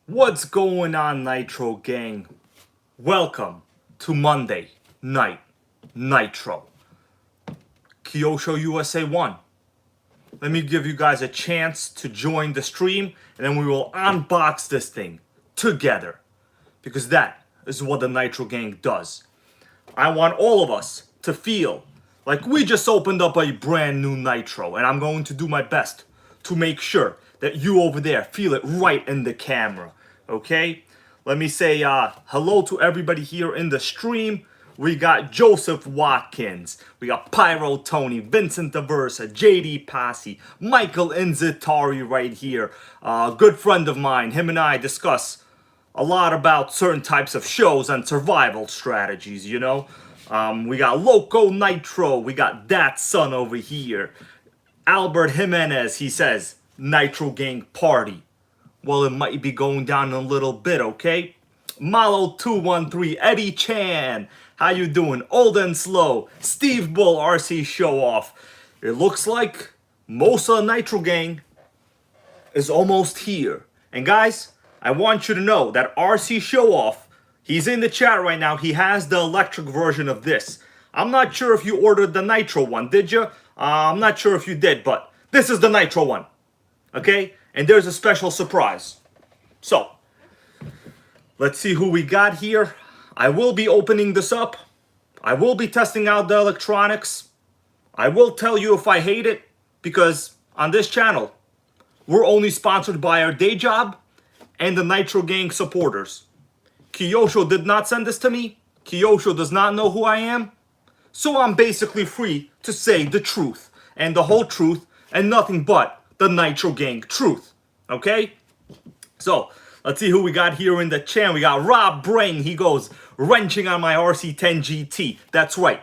What's going on, Nitro Gang? Welcome to Monday Night Nitro. Kyosho USA-1. Let me give you guys a chance to join the stream, and then we will unbox this thing together. Because that is what the Nitro Gang does. I want all of us to feel like we just opened up a brand new Nitro, and I'm going to do my best to make sure that you over there feel it right in the camera. Okay, let me say hello to everybody here in the stream. We got Joseph Watkins, we got Pyro Tony, Vincent Aversa, JD Passy, Michael Inzitari right here. Good friend of mine. Him and I discuss a lot about certain types of shows and survival strategies, you know. We got Loco Nitro, we got that son over here. Albert Jimenez, he says, Nitro Gang party. Well, it might be going down in a little bit, okay? Malo213, Eddie Chan, how you doing? Old and Slow, Steve Bull, RC Show Off. It looks like most of the Nitro Gang is almost here. And guys, I want you to know that RC Show Off, he's in the chat right now. He has the electric version of this. I'm not sure if you ordered the Nitro one, did you? I'm not sure if you did, but this is the Nitro one. Okay? And there's a special surprise. So, let's see who we got here. I will be opening this up. I will be testing out the electronics. I will tell you if I hate it, because on this channel, we're only sponsored by our day job and the Nitro Gang supporters. Kyosho did not send this to me. Kyosho does not know who I am. So I'm basically free to say the truth and the whole truth and nothing but the Nitro Gang truth. Okay? So, let's see who we got here in the chat. We got Rob Brain. He goes, wrenching on my RC10 GT. That's right.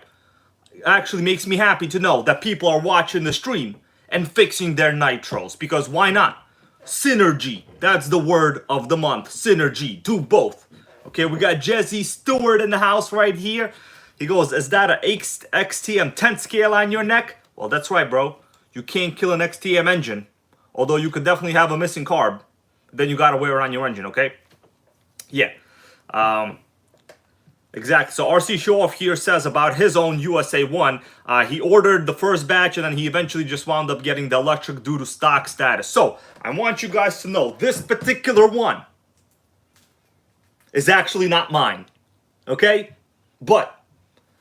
It actually makes me happy to know that people are watching the stream and fixing their nitros. Because why not? Synergy. That's the word of the month. Synergy. Do both. Okay, we got Jesse Stewart in the house right here. He goes, is that a XTM 10 scale on your neck? Well, that's right, bro. You can't kill an XTM engine. Although you could definitely have a missing carb. Then you gotta wear it on your engine, okay? Yeah. Exactly. So RC Show Off here says about his own USA-1. He ordered the first batch and then he eventually just wound up getting the electric due to stock status. So I want you guys to know this particular one is actually not mine. Okay? But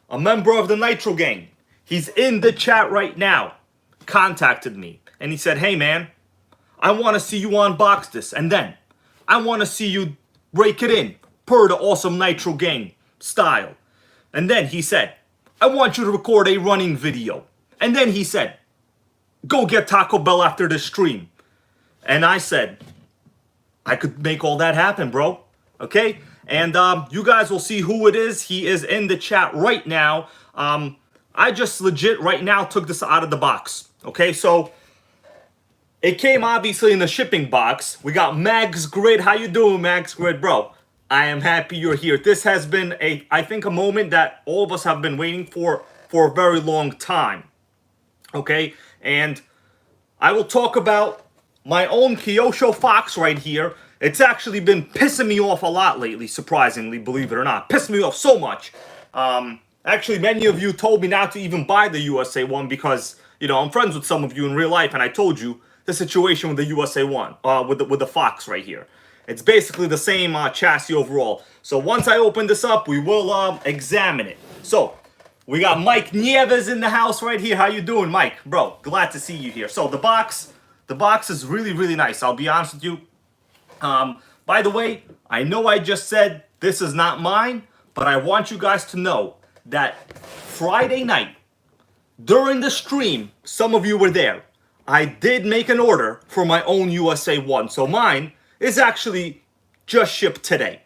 a member of the Nitro Gang, he's in the chat right now, contacted me. And he said, hey man, I want to see you unbox this. And then I want to see you break it in per the awesome Nitro Gang style. And then he said, I want you to record a running video. And then he said, go get Taco Bell after the stream. And I said, I could make all that happen, bro. Okay? And you guys will see who it is. He is in the chat right now. I just legit right now took this out of the box. Okay, so it came obviously in the shipping box. We got Max Grid. How you doing, Max Grid, bro? I am happy you're here. This has been I think a moment that all of us have been waiting for a very long time. Okay, and I will talk about my own Kyosho Fox right here. It's actually been pissing me off a lot lately, surprisingly, believe it or not. Pissed me off so much. Actually, many of you told me not to even buy the USA-1 because, you know, I'm friends with some of you in real life, and I told you the situation with the USA-1, with the Fox right here. It's basically the same chassis overall. So once I open this up, we will examine it. So we got Mike Nieves in the house right here. How you doing, Mike? Bro, glad to see you here. So the box is really, really nice. I'll be honest with you. By the way, I know I just said this is not mine, but I want you guys to know that Friday night, during the stream, some of you were there. I did make an order for my own USA-1. So mine is actually just shipped today.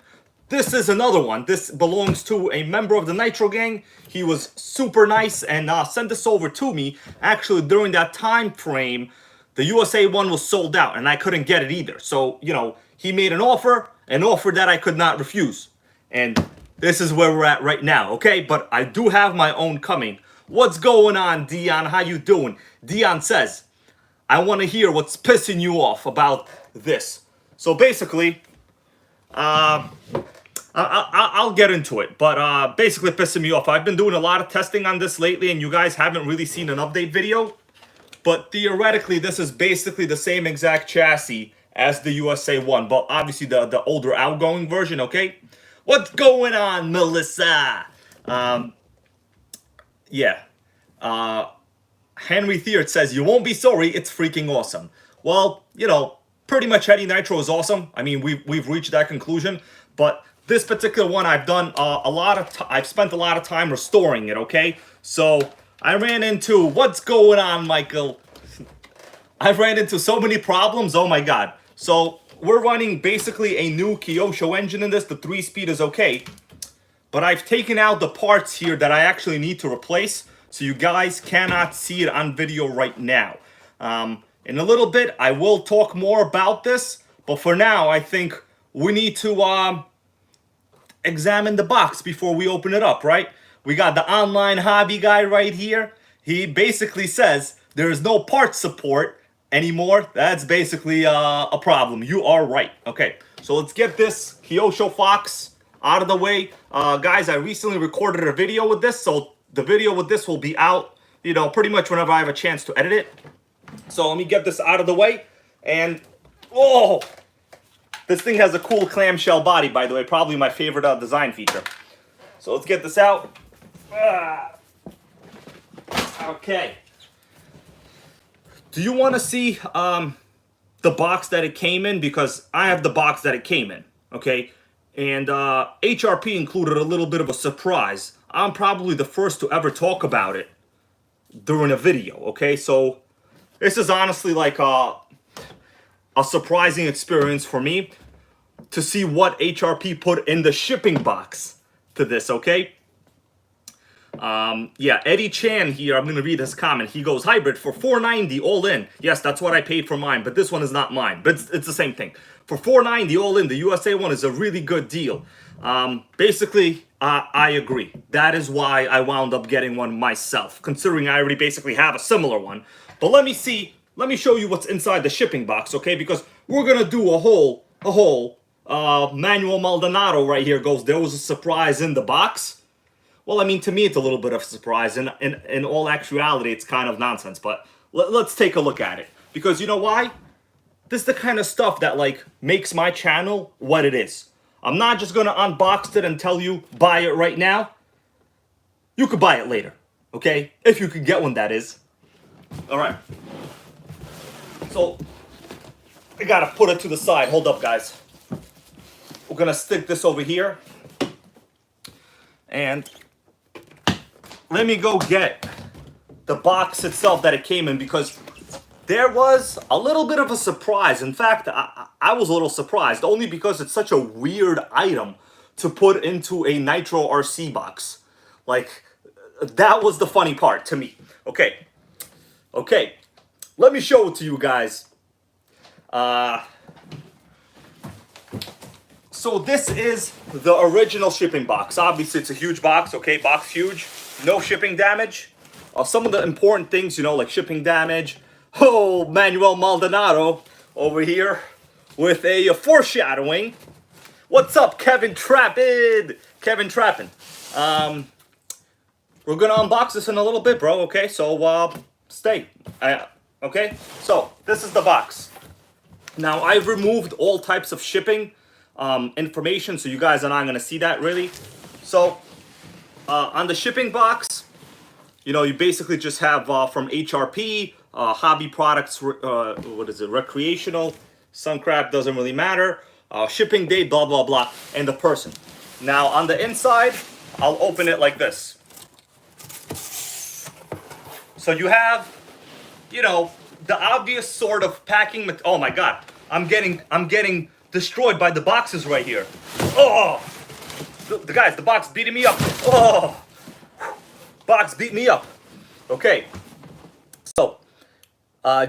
This is another one. This belongs to a member of the Nitro Gang. He was super nice and sent this over to me. Actually, during that time frame, the USA-1 was sold out and I couldn't get it either. So, you know, he made an offer that I could not refuse. And this is where we're at right now, okay? But I do have my own coming. What's going on, Dion? How you doing? Dion says, I want to hear what's pissing you off about this. So basically, I'll get into it, but basically pissing me off. I've been doing a lot of testing on this lately, and you guys haven't really seen an update video. But theoretically, this is basically the same exact chassis as the USA-1, but obviously the older outgoing version, okay? What's going on, Melissa? Yeah. Henry Theart says, you won't be sorry, it's freaking awesome. Well, you know, pretty much any Nitro is awesome. I mean, we've reached that conclusion, but this particular one I've done I've spent a lot of time restoring it, okay? So I ran into, what's going on, Michael? I've ran into so many problems, oh my god. So we're running basically a new Kyosho engine in this. The 3-speed is okay, but I've taken out the parts here that I actually need to replace, so you guys cannot see it on video right now. In a little bit, I will talk more about this, but for now, I think we need to examine the box before we open it up, right? We got the online hobby guy right here. He basically says there is no part support anymore. That's basically a problem. You are right. Okay, so let's get this Kyosho Fox out of the way. Guys, I recently recorded a video with this, so the video with this will be out, you know, pretty much whenever I have a chance to edit it. So let me get this out of the way. And, oh, this thing has a cool clamshell body, by the way. Probably my favorite design feature. So let's get this out. Okay. Do you want to see the box that it came in? Because I have the box that it came in, okay? And HRP included a little bit of a surprise. I'm probably the first to ever talk about it during a video, okay? So this is honestly like a surprising experience for me to see what HRP put in the shipping box to this, okay? Yeah, Eddie Chan here, I'm going to read his comment. He goes, hybrid for $490 all in. Yes, that's what I paid for mine, but this one is not mine. But it's the same thing. For $490 all in, the USA-1 is a really good deal. Basically, I agree. That is why I wound up getting one myself, considering I already basically have a similar one. But let me show you what's inside the shipping box, okay? Because we're going to do a whole Manuel Maldonado right here goes, there was a surprise in the box. Well, I mean, to me, it's a little bit of a surprise. And in all actuality, it's kind of nonsense. But let's take a look at it. Because you know why? This is the kind of stuff that, like, makes my channel what it is. I'm not just going to unbox it and tell you, buy it right now. You could buy it later, okay? If you could get one, that is. All right. So, I got to put it to the side. Hold up, guys. We're going to stick this over here. And let me go get the box itself that it came in, because there was a little bit of a surprise. In fact, I was a little surprised, only because it's such a weird item to put into a Nitro RC box. Like, that was the funny part to me. Okay, let me show it to you guys. So this is the original shipping box. Obviously, it's a huge box, okay? Box huge, no shipping damage. Some of the important things, you know, like shipping damage. Oh, Manuel Maldonado over here with a foreshadowing. What's up, Kevin Trappin? Kevin Trappin. We're gonna unbox this in a little bit, bro, okay? So, stay. Okay? So, this is the box. Now, I've removed all types of shipping information, so you guys are not going to see that really. So on the shipping box, you know, you basically just have from HRP, hobby products, what is it, recreational, sun crab, doesn't really matter, shipping date, blah blah blah, and the person. Now on the inside, I'll open it like this. So you have, you know, the obvious sort of packing. Oh my god, I'm getting destroyed by the boxes right here. Oh, the guys, the box beating me up. Oh, box beat me up. Okay, so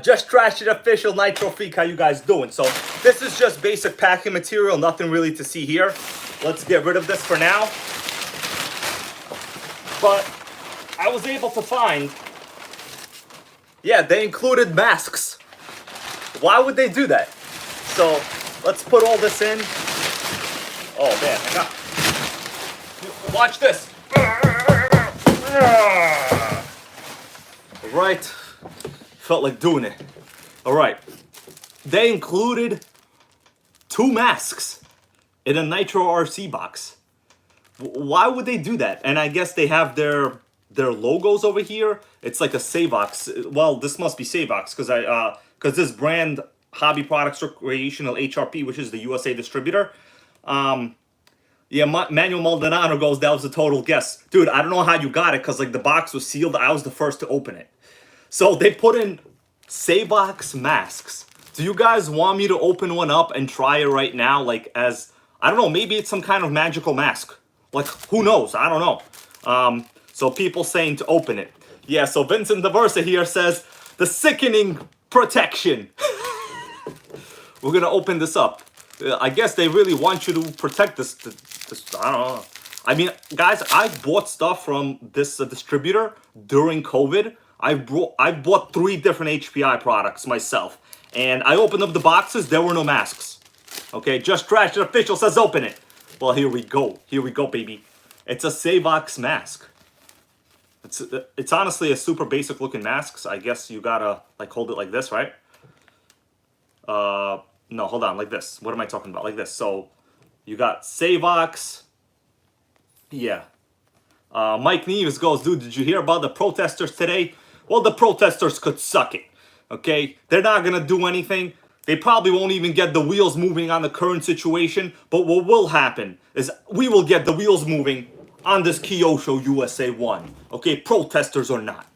just trashed it official Nitro Freak. How you guys doing? So this is just basic packing material, nothing really to see here. Let's get rid of this for now. But I was able to find, yeah, they included masks. Why would they do that? So let's put all this in. Oh man, I got. Watch this. All right, felt like doing it. All right, they included 2 masks in a Nitro RC box. Why would they do that? And I guess they have their logos over here. It's like a Savox. Well, this must be Savox because this brand, Hobby Products Recreational HRP, which is the USA distributor. Yeah, Manuel Maldonado goes, that was a total guess. Dude, I don't know how you got it because like the box was sealed. I was the first to open it. So they put in Savox masks. Do you guys want me to open one up and try it right now? Like as, I don't know, maybe it's some kind of magical mask. Like, who knows? I don't know. So people saying to open it. Yeah, so Vincent Diversa here says, the sickening protection. We're going to open this up. I guess they really want you to protect this. I don't know. I mean, guys, I bought stuff from this distributor during COVID. I bought 3 different HPI products myself. And I opened up the boxes. There were no masks. Okay, Just Trash It Official says open it. Well, here we go. Here we go, baby. It's a Savox mask. It's honestly a super basic looking mask. So I guess you gotta like hold it like this, right? No, hold on, like this. What am I talking about? Like this. So you got Savox. Yeah. Mike Neves goes, dude, did you hear about the protesters today? Well, the protesters could suck it. Okay? They're not gonna do anything. They probably won't even get the wheels moving on the current situation. But what will happen is we will get the wheels moving on this Kyosho USA-1. Okay? Protesters or not.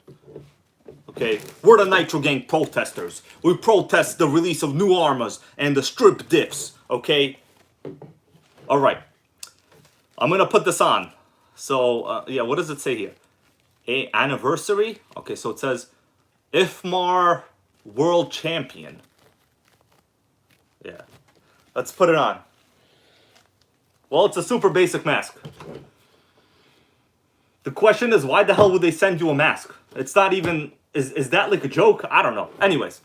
Okay? We're the NitroGang protesters. We protest the release of new armors and the strip diffs. Okay? Alright. I'm gonna put this on. So, yeah, what does it say here? Anniversary? Okay, so it says IFMAR World Champion. Yeah. Let's put it on. Well, it's a super basic mask. The question is, why the hell would they send you a mask? It's not even... Is that like a joke? I don't know. Anyways.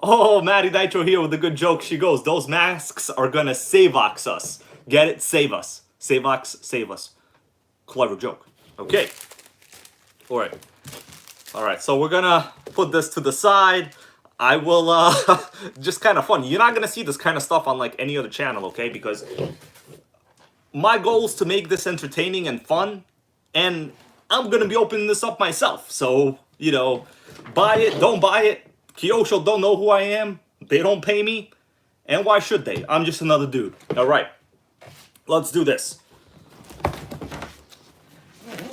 Oh, Maddie Nitro here with a good joke. She goes, those masks are gonna Savox us. Get it? Save us. Savox, save us. Clever joke. Okay. Alright. Alright, so we're gonna put this to the side. I will, just kind of fun. You're not gonna see this kind of stuff on like any other channel, okay? Because my goal is to make this entertaining and fun. And I'm gonna be opening this up myself. So, you know, buy it, don't buy it. Kyosho don't know who I am. They don't pay me. And why should they? I'm just another dude. Alright. Let's do this.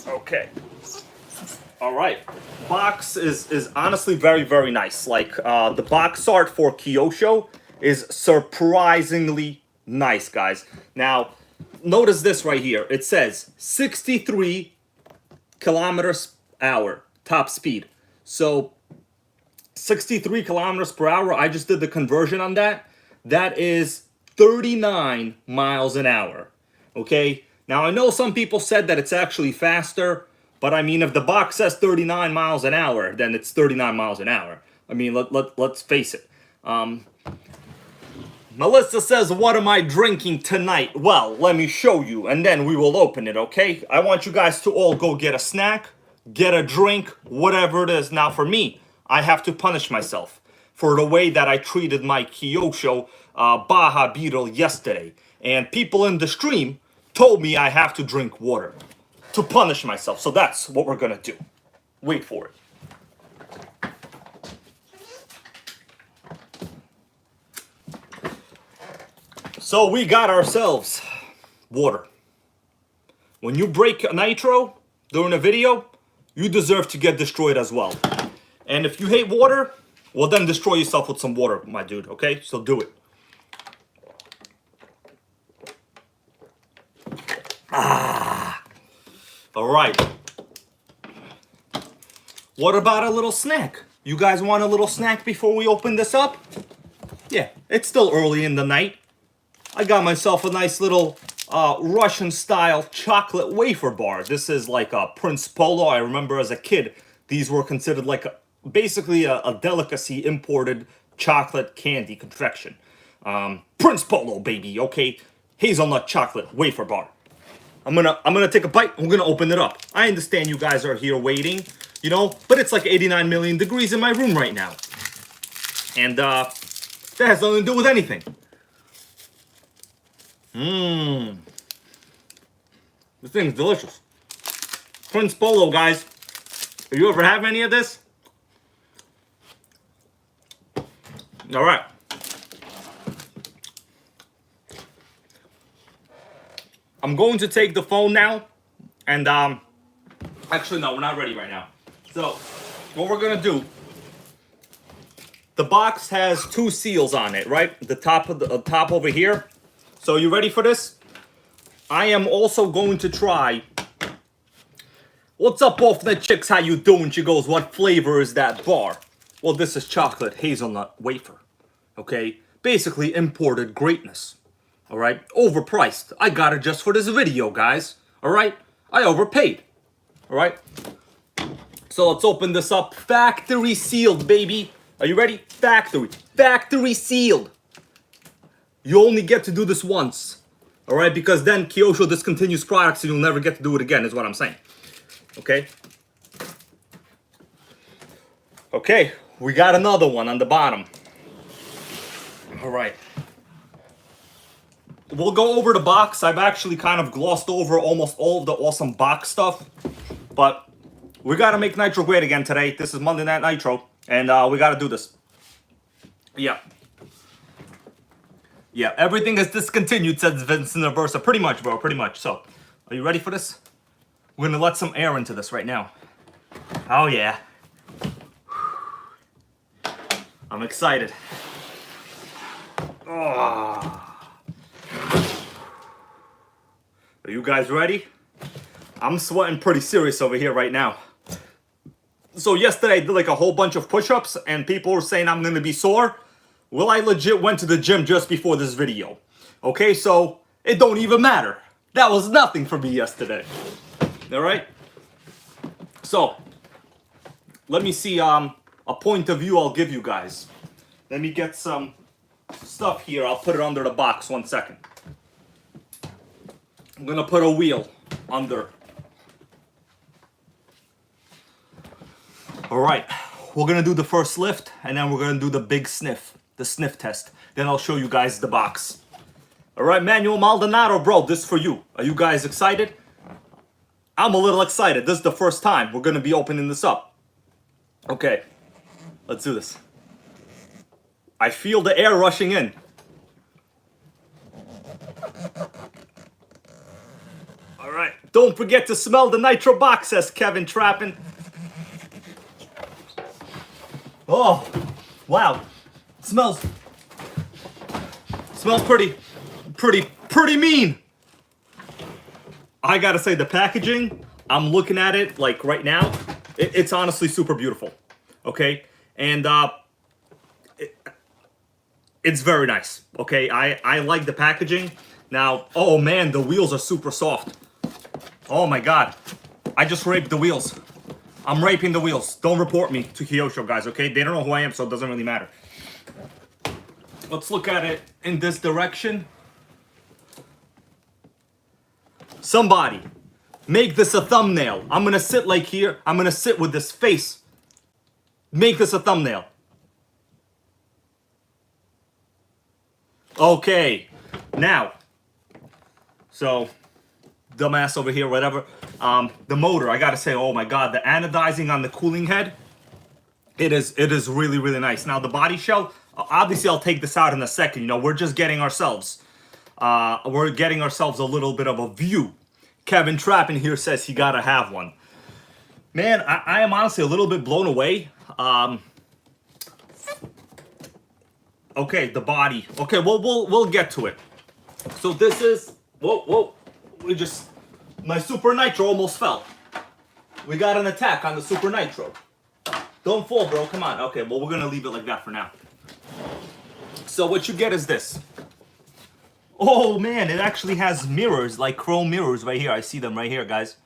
Okay. Alright. Box is honestly very, very nice. Like, the box art for Kyosho is surprisingly nice, guys. Now, notice this right here. It says 63 kilometers per hour top speed. So, 63 kilometers per hour, I just did the conversion on that. That is 39 miles an hour. Okay? Now, I know some people said that it's actually faster, but I mean, if the box says 39 miles an hour, then it's 39 miles an hour. I mean, let's face it. Melissa says, what am I drinking tonight? Well, let me show you, and then we will open it, okay? I want you guys to all go get a snack, get a drink, whatever it is. Now, for me, I have to punish myself for the way that I treated my Kyosho Baja Beetle yesterday. And people in the stream told me I have to drink water to punish myself. So that's what we're gonna do. Wait for it. So we got ourselves water. When you break a nitro during a video, you deserve to get destroyed as well. And if you hate water, well then destroy yourself with some water, my dude, okay? So do it. Alright. What about a little snack? You guys want a little snack before we open this up? Yeah, it's still early in the night. I got myself a nice little Russian-style chocolate wafer bar. This is like a Prince Polo. I remember as a kid, these were considered like basically a delicacy imported chocolate candy confection. Prince Polo, baby, okay? Hazelnut chocolate wafer bar. I'm gonna take a bite. I'm gonna open it up. I understand you guys are here waiting, you know, but it's like 89 million degrees in my room right now. And that has nothing to do with anything. This thing's delicious. Prince Polo, guys. Have you ever have any of this? All right. I'm going to take the phone now, and actually no, we're not ready right now. So what we're gonna do, the box has 2 seals on it, right? The top of the top over here. So you ready for this? I am also going to try. What's up, off the chicks? How you doing? She goes, what flavor is that bar? Well, this is chocolate hazelnut wafer. Okay, basically imported greatness. All right, overpriced. I got it just for this video, guys. All right, I overpaid. All right, so let's open this up. Factory sealed, baby. Are you ready? Factory sealed. You only get to do this once. All right, because then Kyosho discontinues products and you'll never get to do it again, is what I'm saying. Okay. Okay, we got another one on the bottom. All right. We'll go over the box. I've actually kind of glossed over almost all of the awesome box stuff. But we got to make Nitro great again today. This is Monday Night Nitro. And we got to do this. Yeah. Yeah, everything is discontinued, says Vincent Aversa. Pretty much, bro. Pretty much. So, are you ready for this? We're going to let some air into this right now. Oh, yeah. I'm excited. Oh. Are you guys ready? I'm sweating pretty serious over here right now. So yesterday I did like a whole bunch of push-ups and people were saying I'm gonna be sore. Well, I legit went to the gym just before this video. Okay, so it don't even matter. That was nothing for me yesterday. All right? So, let me see a point of view I'll give you guys. Let me get some stuff here. I'll put it under the box. 1 second. I'm gonna put a wheel under. All right, we're gonna do the first lift and then we're gonna do the big sniff, the sniff test. Then I'll show you guys the box. All right, Manuel Maldonado, bro, this is for you. Are you guys excited? I'm a little excited. This is the first time we're gonna be opening this up. Okay, let's do this. I feel the air rushing in. All right, don't forget to smell the Nitro box, says Kevin Trappin. Oh, wow. Smells pretty mean. I gotta say, the packaging, I'm looking at it like right now. It's honestly super beautiful. Okay, and it's very nice. Okay, I like the packaging. Now, oh man, the wheels are super soft. Oh my god, I just raped the wheels. I'm raping the wheels. Don't report me to Kyosho, guys, okay? They don't know who I am, so it doesn't really matter. Let's look at it in this direction. Somebody, make this a thumbnail. I'm gonna sit like here. I'm gonna sit with this face. Make this a thumbnail. Okay, now, so, dumbass over here, whatever. The motor, I gotta say, oh my god, the anodizing on the cooling head, it is really, really nice. Now the body shell, obviously I'll take this out in a second. You know, we're just getting ourselves, a little bit of a view. Kevin Trappin here says he gotta have one. Man, I am honestly a little bit blown away. Okay, the body. Okay, we'll get to it. So this is, whoa, my Super Nitro almost fell. We got an attack on the Super Nitro. Don't fall, bro, come on. Okay, well, we're gonna leave it like that for now. So what you get is this. Oh man, it actually has mirrors, like chrome mirrors right here. I see them right here, guys.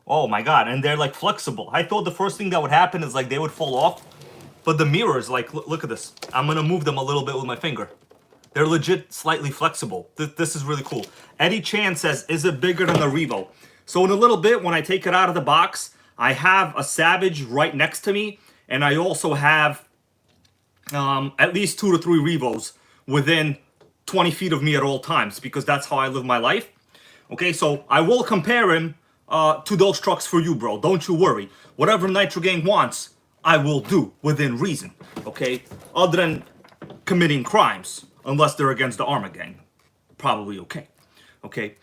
Oh my god, and they're like flexible. I thought the first thing that would happen is like they would fall off. But the mirrors, like, look at this. I'm gonna move them a little bit with my finger. They're legit slightly flexible. This is really cool. Eddie Chan says, is it bigger than the Revo? So in a little bit, when I take it out of the box, I have a Savage right next to me, and I also have at least 2 to 3 Revos within 20 feet of me at all times, because that's how I live my life. Okay, so I will compare him to those trucks for you, bro. Don't you worry. Whatever NitroGang wants, I will do within reason. Okay, other than committing crimes, unless they're against the Armor Gang, probably okay. Okay.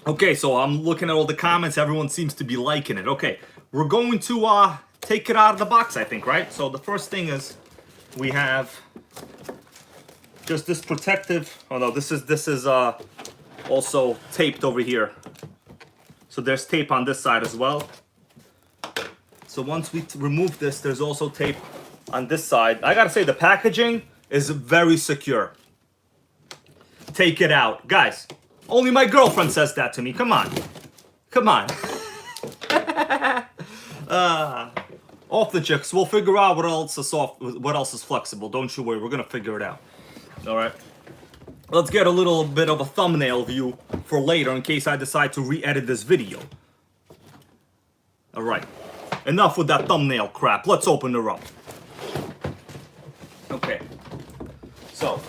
Okay, so I'm looking at all the comments. Everyone seems to be liking it. Okay, we're going to take it out of the box, I think, right? So the first thing is we have just this protective. Oh no, this is also taped over here. So there's tape on this side as well. So once we remove this, there's also tape on this side. I gotta say, the packaging is very secure. Take it out, guys. Only my girlfriend says that to me. Come on, come on. Off the chicks. We'll figure out what else is soft, what else is flexible. Don't you worry. We're gonna figure it out. All right. Let's get a little bit of a thumbnail view for later in case I decide to re-edit this video. All right. Enough with that thumbnail crap. Let's open her up. Okay. So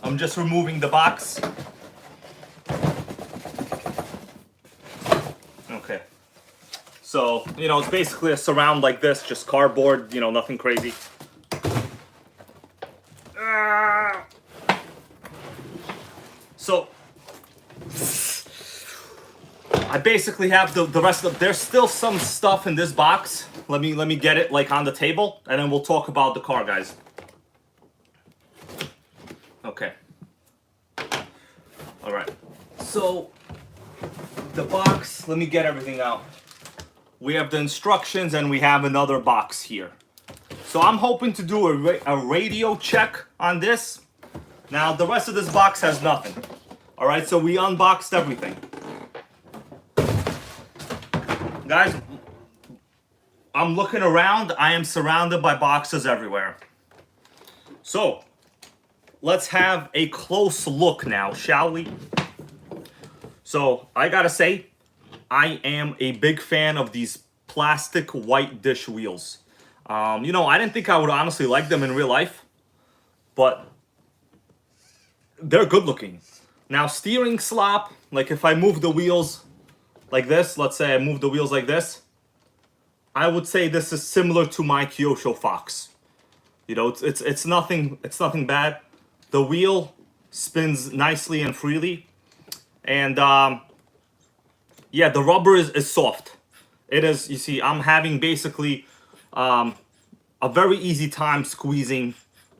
I'm just removing the box. Okay. So, you know, it's basically a surround like this, just cardboard, you know, nothing crazy. So, I basically have the rest of, there's still some stuff in this box. Let me get it like on the table, and then we'll talk about the car, guys. Okay. All right. So the box, let me get everything out. We have the instructions and we have another box here. So I'm hoping to do a radio check on this. Now the rest of this box has nothing. All right, so we unboxed everything. Guys, I'm looking around. I am surrounded by boxes everywhere. So let's have a close look now, shall we? So I gotta say, I am a big fan of these plastic white dish wheels. You know, I didn't think I would honestly like them in real life, but they're good looking. Now, steering slop, like if I move the wheels like this, let's say I move the wheels like this, I would say this is similar to my Kyosho Fox. You know, it's nothing bad. The wheel spins nicely and freely, and yeah, the rubber is soft. It is. You see, I'm having basically a very easy time squeezing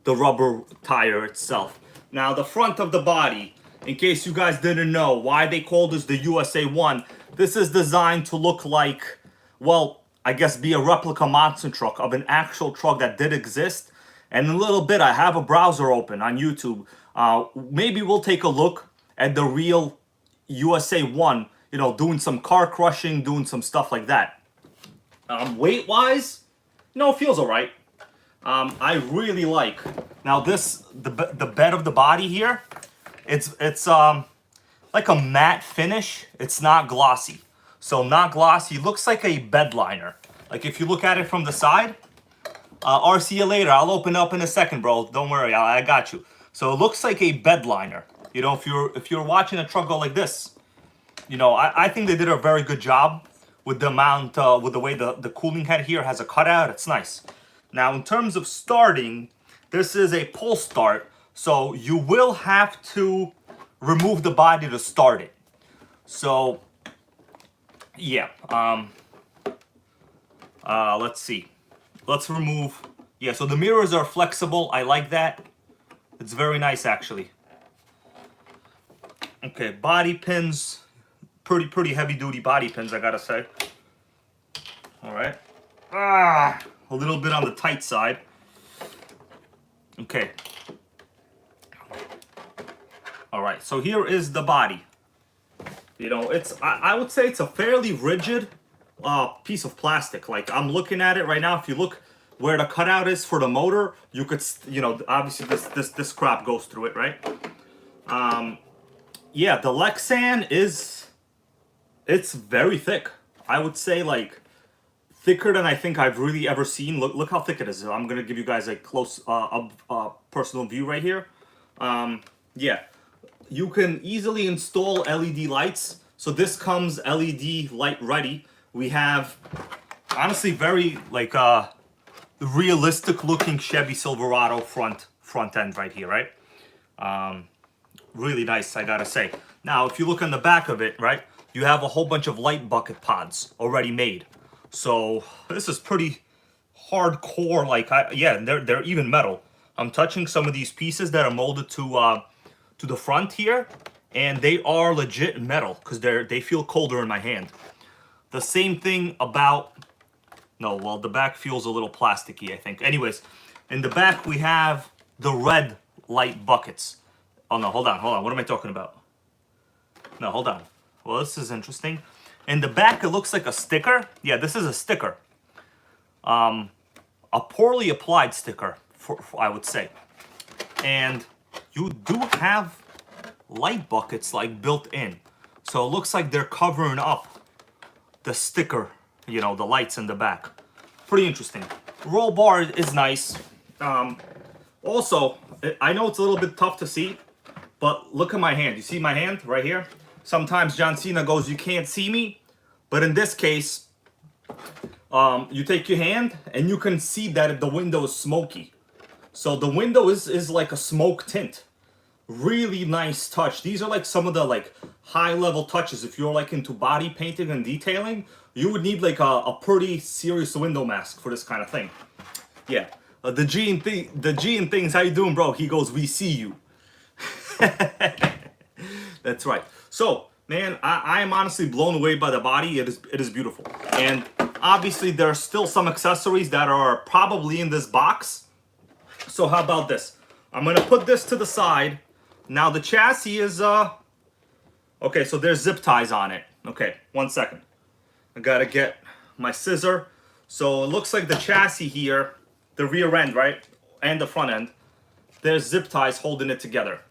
the rubber tire itself. Now, the front of the body, in case you guys didn't know why they called this the USA-1, this is designed to look like, well, I guess be a replica monster truck of an actual truck that did exist. And in a little bit, I have a browser open on YouTube. Maybe we'll take a look at the real USA-1, you know, doing some car crushing, doing some stuff like that. Weight-wise, you know, it feels all right. I really like, now this, the bed of the body here, it's like a matte finish. It's not glossy. So not glossy, looks like a bed liner. Like if you look at it from the side, see you later. I'll open up in a second, bro. Don't worry, I got you. So it looks like a bed liner. You know, if you're watching a truck go like this, you know, I think they did a very good job with the amount, with the way the cooling head here has a cutout. It's nice. Now, in terms of starting, this is a pull start, so you will have to remove the body to start it. So, yeah. Let's see. Let's remove. Yeah, so the mirrors are flexible. I like that. It's very nice, actually. Okay, body pins. Pretty heavy-duty body pins, I gotta say. All right. A little bit on the tight side. Okay. All right, so here is the body. You know, it's, I would say it's a fairly rigid piece of plastic. Like, I'm looking at it right now. If you look where the cutout is for the motor, you could, you know, obviously this crap goes through it, right? Yeah, the Lexan it's very thick. I would say like thicker than I think I've really ever seen. Look how thick it is. I'm gonna give you guys a close personal view right here. Yeah, you can easily install LED lights. So this comes LED light ready. We have honestly very like realistic looking Chevy Silverado front end right here, right? Really nice, I gotta say. Now, if you look on the back of it, right, you have a whole bunch of light bucket pods already made. So this is pretty hardcore. Like, yeah, they're even metal. I'm touching some of these pieces that are molded to the front here, and they are legit metal because they feel colder in my hand. The same thing about, no, well, the back feels a little plasticky, I think. Anyways, in the back we have the red light buckets. Oh no, hold on. What am I talking about? No, hold on. Well, this is interesting. In the back, it looks like a sticker. Yeah, this is a sticker. A poorly applied sticker, I would say. And you do have light buckets like built in. So it looks like they're covering up the sticker, you know, the lights in the back. Pretty interesting. Roll bar is nice. Also, I know it's a little bit tough to see, but look at my hand. You see my hand right here? Sometimes John Cena goes, you can't see me. But in this case, you take your hand and you can see that the window is smoky. So the window is like a smoke tint. Really nice touch. These are like some of the like high level touches. If you're like into body painting and detailing, you would need like a pretty serious window mask for this kind of thing. Yeah. The G and things, how you doing, bro? He goes, we see you. That's right. So, man, I am honestly blown away by the body. It is beautiful. And obviously, there are still some accessories that are probably in this box. So how about this? I'm going to put this to the side. Now, the chassis is... Okay, so there's zip ties on it. Okay, 1 second. I got to get my scissor. So it looks like the chassis here, the rear end, right? And the front end. There's zip ties holding it together.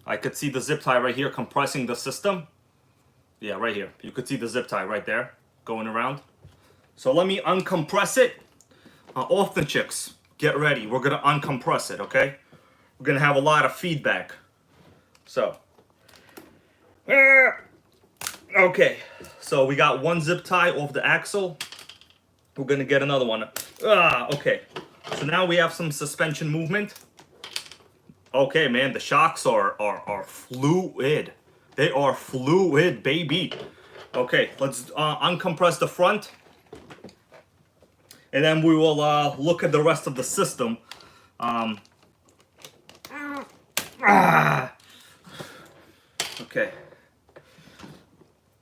I could see the zip tie right here compressing the system. Yeah, right here. You could see the zip tie right there going around. So let me uncompress it. Off the chicks. Get ready. We're going to uncompress it, okay? We're going to have a lot of feedback. So. Okay. So we got one zip tie off the axle. We're going to get another one. Okay. So now we have some suspension movement. Okay, man, the shocks are fluid. They are fluid, baby. Okay, let's uncompress the front. And then we will look at the rest of the system. Okay.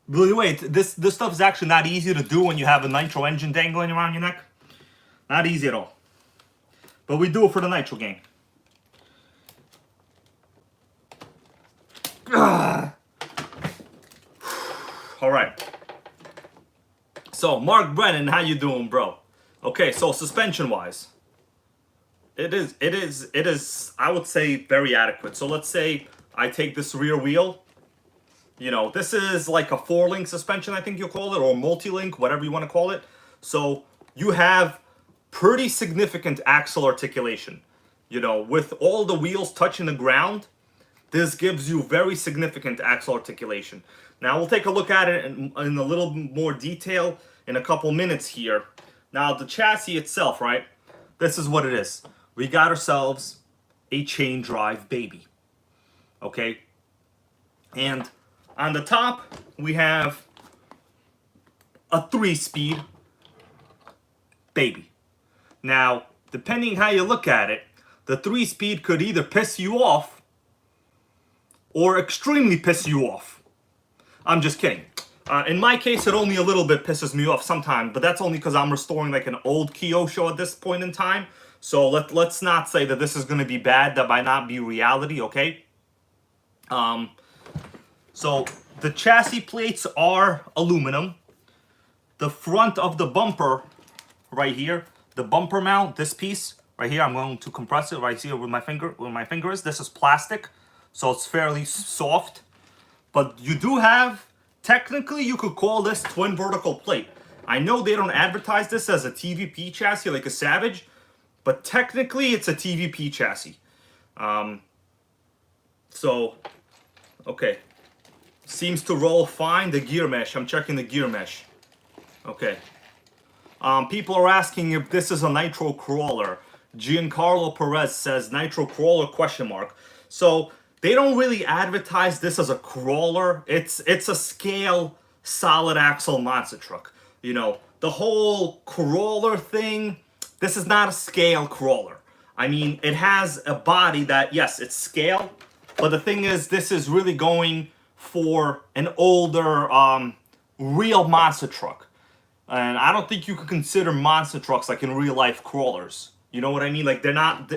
By the way, this stuff is actually not easy to do when you have a nitro engine dangling around your neck. Not easy at all. But we do it for the Nitro Gang. All right. So Mark Brennan, how you doing, bro? Okay, so suspension wise, it is I would say very adequate. So let's say I take this rear wheel. You know, this is like a 4-link suspension, I think you'll call it, or multi-link, whatever you want to call it. So you have pretty significant axle articulation. You know, with all the wheels touching the ground, this gives you very significant axle articulation. Now, we'll take a look at it in a little more detail in a couple minutes here. Now, the chassis itself, right? This is what it is. We got ourselves a chain drive baby. Okay? And on the top, we have a 3-speed baby. Now, depending how you look at it, the 3-speed could either piss you off or extremely piss you off. I'm just kidding. In my case, it only a little bit pisses me off sometimes, but that's only because I'm restoring like an old Kyosho at this point in time. So let's not say that this is going to be bad. That might not be reality, okay? So the chassis plates are aluminum. The front of the bumper right here, the bumper mount, this piece right here, I'm going to compress it right here with my finger. This is plastic, so it's fairly soft. But you do have, technically, you could call this twin vertical plate. I know they don't advertise this as a TVP chassis like a Savage, but technically it's a TVP chassis. So, okay. Seems to roll fine. The gear mesh, I'm checking the gear mesh. Okay. People are asking if this is a Nitro crawler. Giancarlo Perez says Nitro crawler question mark. So they don't really advertise this as a crawler. It's a scale solid axle monster truck. You know, the whole crawler thing, this is not a scale crawler. I mean, it has a body that, yes, it's scale, but the thing is, this is really going for an older, real monster truck. And I don't think you could consider monster trucks like in real life crawlers. You know what I mean? Like they're not,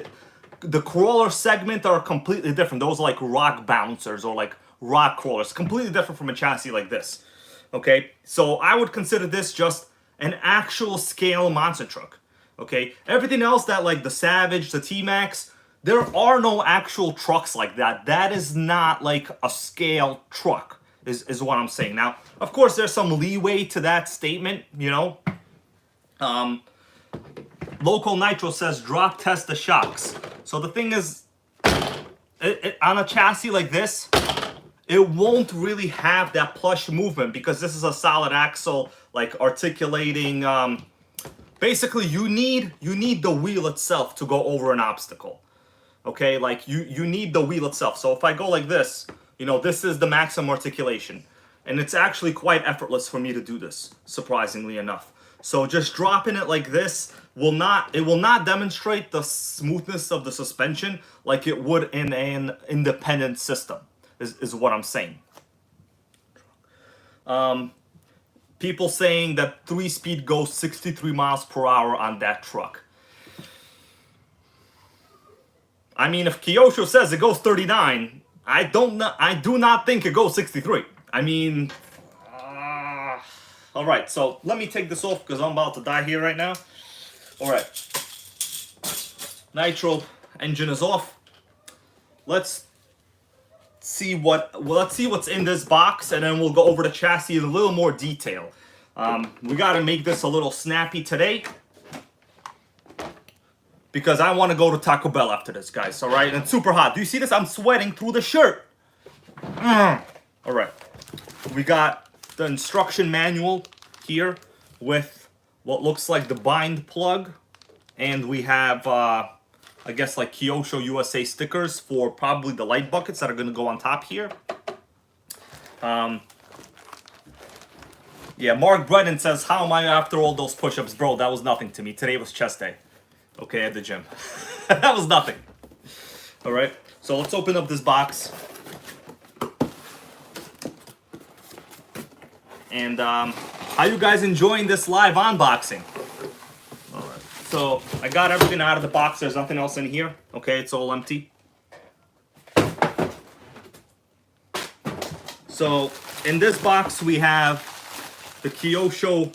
the crawler segment are completely different. Those are like rock bouncers or like rock crawlers. Completely different from a chassis like this. Okay, so I would consider this just an actual scale monster truck. Okay, everything else that like the Savage, the T-Max, there are no actual trucks like that. That is not like a scale truck, is what I'm saying. Now, of course, there's some leeway to that statement, you know. Local Nitro says drop test the shocks. So the thing is, on a chassis like this, it won't really have that plush movement because this is a solid axle, like articulating. Basically, you need the wheel itself to go over an obstacle. Okay, like you need the wheel itself. So if I go like this, you know, this is the maximum articulation, and it's actually quite effortless for me to do this, surprisingly enough. So just dropping it like this will not demonstrate the smoothness of the suspension like it would in an independent system, is what I'm saying. People saying that 3-speed goes 63 miles per hour on that truck. I mean, if Kyosho says it goes 39, I do not think it goes 63. I mean, all right, so let me take this off because I'm about to die here right now. All right, Nitro engine is off. Let's see what's in this box, and then we'll go over the chassis in a little more detail. We got to make this a little snappy today because I want to go to Taco Bell after this, guys. All right, and it's super hot. Do you see this? I'm sweating through the shirt. All right, we got the instruction manual here with what looks like the bind plug, and we have I guess like Kyosho USA stickers for probably the light buckets that are going to go on top here. Yeah, Mark Brennan says, how am I after all those push-ups? Bro, that was nothing to me. Today was chest day. Okay, at the gym. That was nothing. All right, so let's open up this box. And how you guys enjoying this live unboxing? All right, so I got everything out of the box. There's nothing else in here. Okay, it's all empty. So in this box we have the Kyosho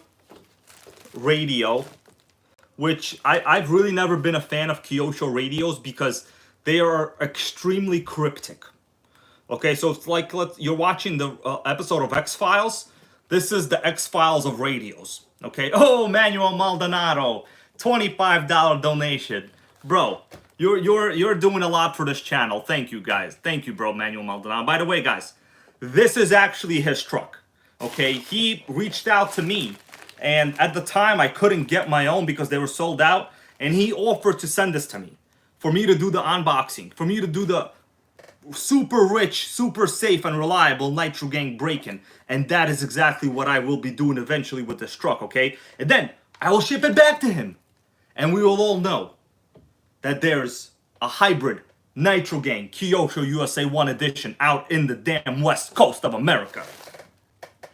radio, which I've really never been a fan of Kyosho radios because they are extremely cryptic. Okay, so it's like you're watching the episode of X-Files. This is the X-Files of radios. Okay, oh, Manuel Maldonado, $25 donation, bro. You're doing a lot for this channel. Thank you, guys. Thank you, bro, Manuel Maldonado. By the way, guys, this is actually his truck. Okay, he reached out to me, and at the time I couldn't get my own because they were sold out, and he offered to send this to me for me to do the unboxing, for me to do the super rich, super safe and reliable NitroGang break-in, and that is exactly what I will be doing eventually with this truck, okay? And then I will ship it back to him, and we will all know that there's a hybrid NitroGang Kyosho USA-1 edition out in the damn west coast of America.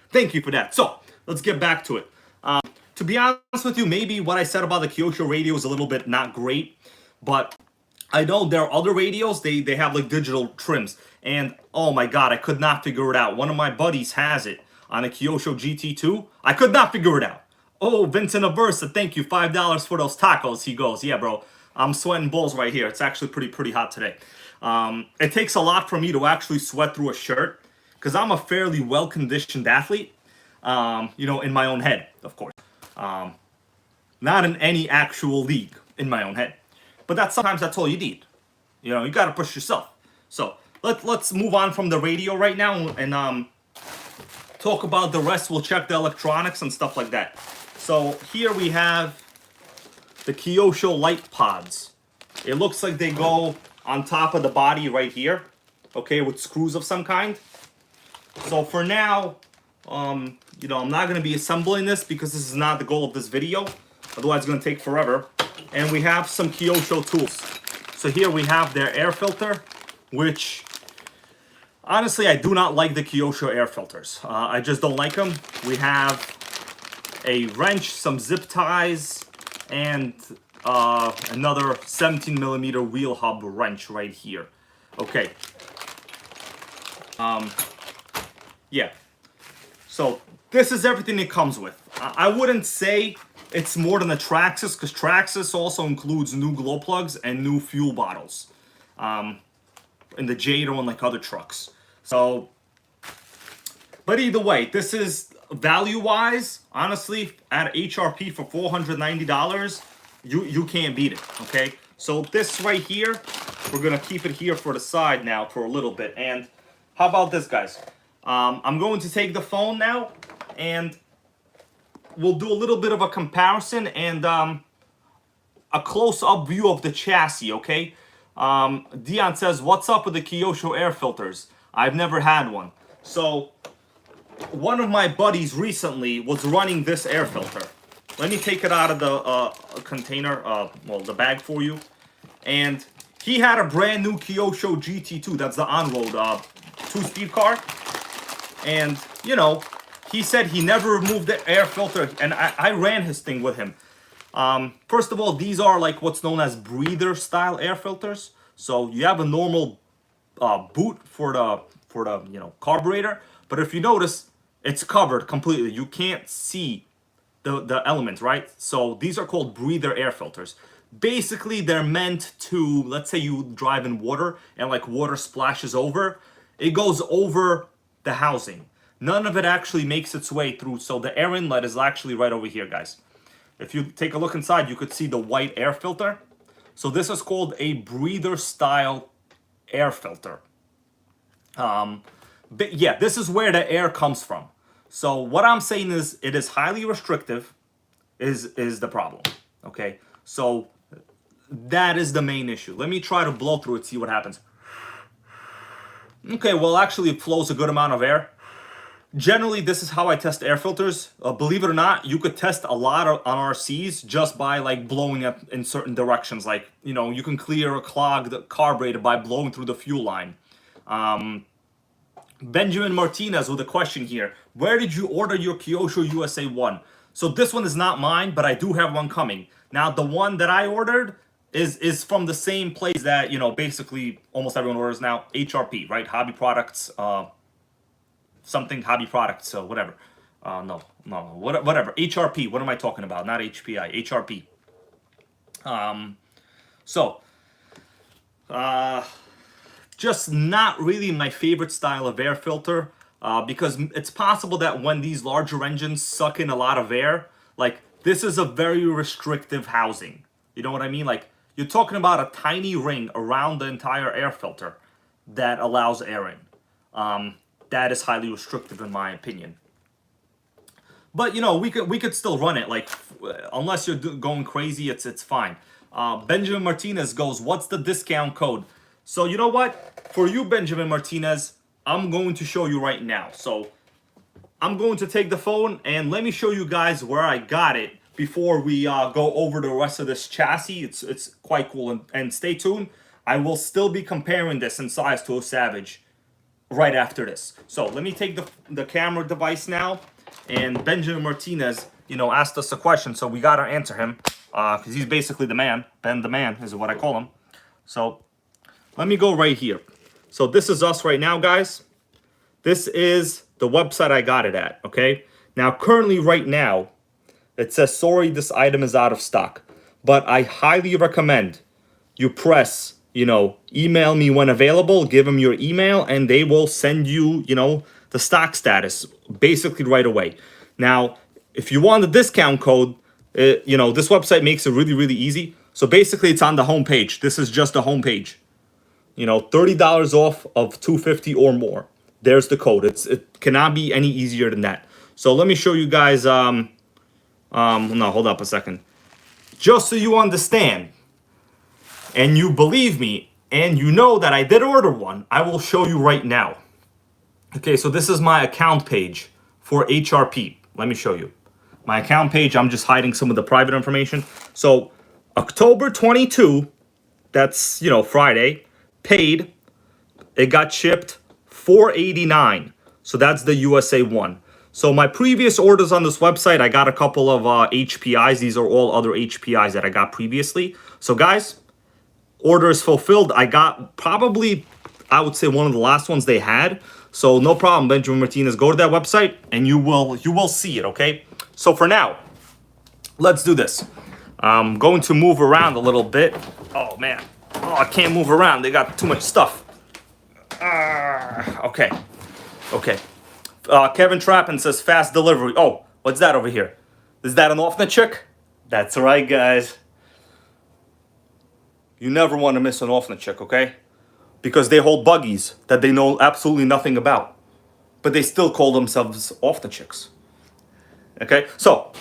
Thank you for that. So, let's get back to it. To be honest with you, maybe what I said about the Kyosho radio is a little bit not great, but I know there are other radios, they have like digital trims, and oh my god, I could not figure it out. One of my buddies has it on a Kyosho GT2. I could not figure it out. Oh, Vincent Aversa, thank you. $5 for those tacos. He goes, yeah, bro. I'm sweating balls right here. It's actually pretty hot today. It takes a lot for me to actually sweat through a shirt because I'm a fairly well-conditioned athlete. You know, in my own head, of course. Not in any actual league, in my own head. But sometimes that's all you need. You know, you got to push yourself. So let's move on from the radio right now and talk about the rest. We'll check the electronics and stuff like that. So here we have the Kyosho light pods. It looks like they go on top of the body right here, okay, with screws of some kind. So for now, you know, I'm not going to be assembling this because this is not the goal of this video. Otherwise, it's going to take forever. And we have some Kyosho tools. So here we have their air filter, which honestly, I do not like the Kyosho air filters. I just don't like them. We have a wrench, some zip ties, and another 17mm wheel hub wrench right here. Okay. Yeah. So this is everything it comes with. I wouldn't say it's more than a Traxxas, because Traxxas also includes new glow plugs and new fuel bottles in the Jado and like other trucks. So, but either way, this is value-wise, honestly, at HRP for $490, you can't beat it, okay? So this right here, we're gonna keep it here for the side now for a little bit. And how about this, guys? I'm going to take the phone now, and we'll do a little bit of a comparison and a close-up view of the chassis, okay? Dion says, what's up with the Kyosho air filters? I've never had one. So, one of my buddies recently was running this air filter. Let me take it out of the container, well, the bag for you. And he had a brand new Kyosho GT2, that's the on-road 2-speed car. And, you know, he said he never removed the air filter, and I ran his thing with him. First of all, these are like what's known as breather style air filters. So you have a normal boot for the you know, carburetor, but if you notice, it's covered completely. You can't see the elements, right? So these are called breather air filters. Basically, they're meant to, let's say you drive in water and like water splashes over, it goes over the housing. None of it actually makes its way through. So the air inlet is actually right over here, guys. If you take a look inside, you could see the white air filter. So this is called a breather style air filter. But yeah, this is where the air comes from. So what I'm saying is it is highly restrictive is the problem. Okay, so that is the main issue. Let me try to blow through it, see what happens. Okay, well actually it flows a good amount of air. Generally, this is how I test air filters. Believe it or not, you could test a lot on RCs just by like blowing up in certain directions. Like, you know, you can clear a clogged carburetor by blowing through the fuel line. Benjamin Martinez with a question here. Where did you order your Kyosho USA-1? So this one is not mine, but I do have one coming. Now, the one that I ordered is from the same place that, you know, basically almost everyone orders now, HRP, right? Hobby Products, something hobby products, so whatever. Whatever. HRP. What am I talking about? Not HPI. HRP. Just not really my favorite style of air filter, because it's possible that when these larger engines suck in a lot of air, like this is a very restrictive housing. You know what I mean? Like you're talking about a tiny ring around the entire air filter that allows air in. That is highly restrictive in my opinion. But you know, we could still run it. Like unless you're going crazy, it's fine. Benjamin Martinez goes, what's the discount code? So you know what? For you, Benjamin Martinez, I'm going to show you right now. So I'm going to take the phone and let me show you guys where I got it before we go over the rest of this chassis. It's quite cool, and stay tuned. I will still be comparing this in size to a Savage right after this. So let me take the camera device now, and Benjamin Martinez, you know, asked us a question, so we gotta answer him, because he's basically the man. Ben the man is what I call him. So let me go right here. So this is us right now, guys. This is the website I got it at, okay? Now, currently right now, It says, sorry, this item is out of stock. But I highly recommend you press, email me when available, give them your email, and they will send you, the stock status basically right away. Now, if you want the discount code, this website makes it really, really easy. So basically, it's on the homepage. This is just the homepage. $30 off of $250 or more. There's the code. It cannot be any easier than that. So let me show you guys. No, hold up a second. Just so you understand, and you believe me, and you know that I did order one, I will show you right now. Okay, so this is my account page for HRP. Let me show you. My account page, I'm just hiding some of the private information. So October 22, that's, Friday, paid. It got shipped $489. So that's the USA-1. So my previous orders on this website, I got a couple of HPIs. These are all other HPIs that I got previously. So guys, order is fulfilled. I got probably, I would say, one of the last ones they had. So no problem, Benjamin Martinez. Go to that website and you will see it, okay? So for now, let's do this. I'm going to move around a little bit. Oh, man. Oh, I can't move around. They got too much stuff. Okay. Kevin Trappin says fast delivery. Oh, what's that over here? Is that an off-net chick? That's right, guys. You never want to miss an off-net chick, okay? Because they hold buggies that they know absolutely nothing about. But they still call themselves off-net chicks. Okay, so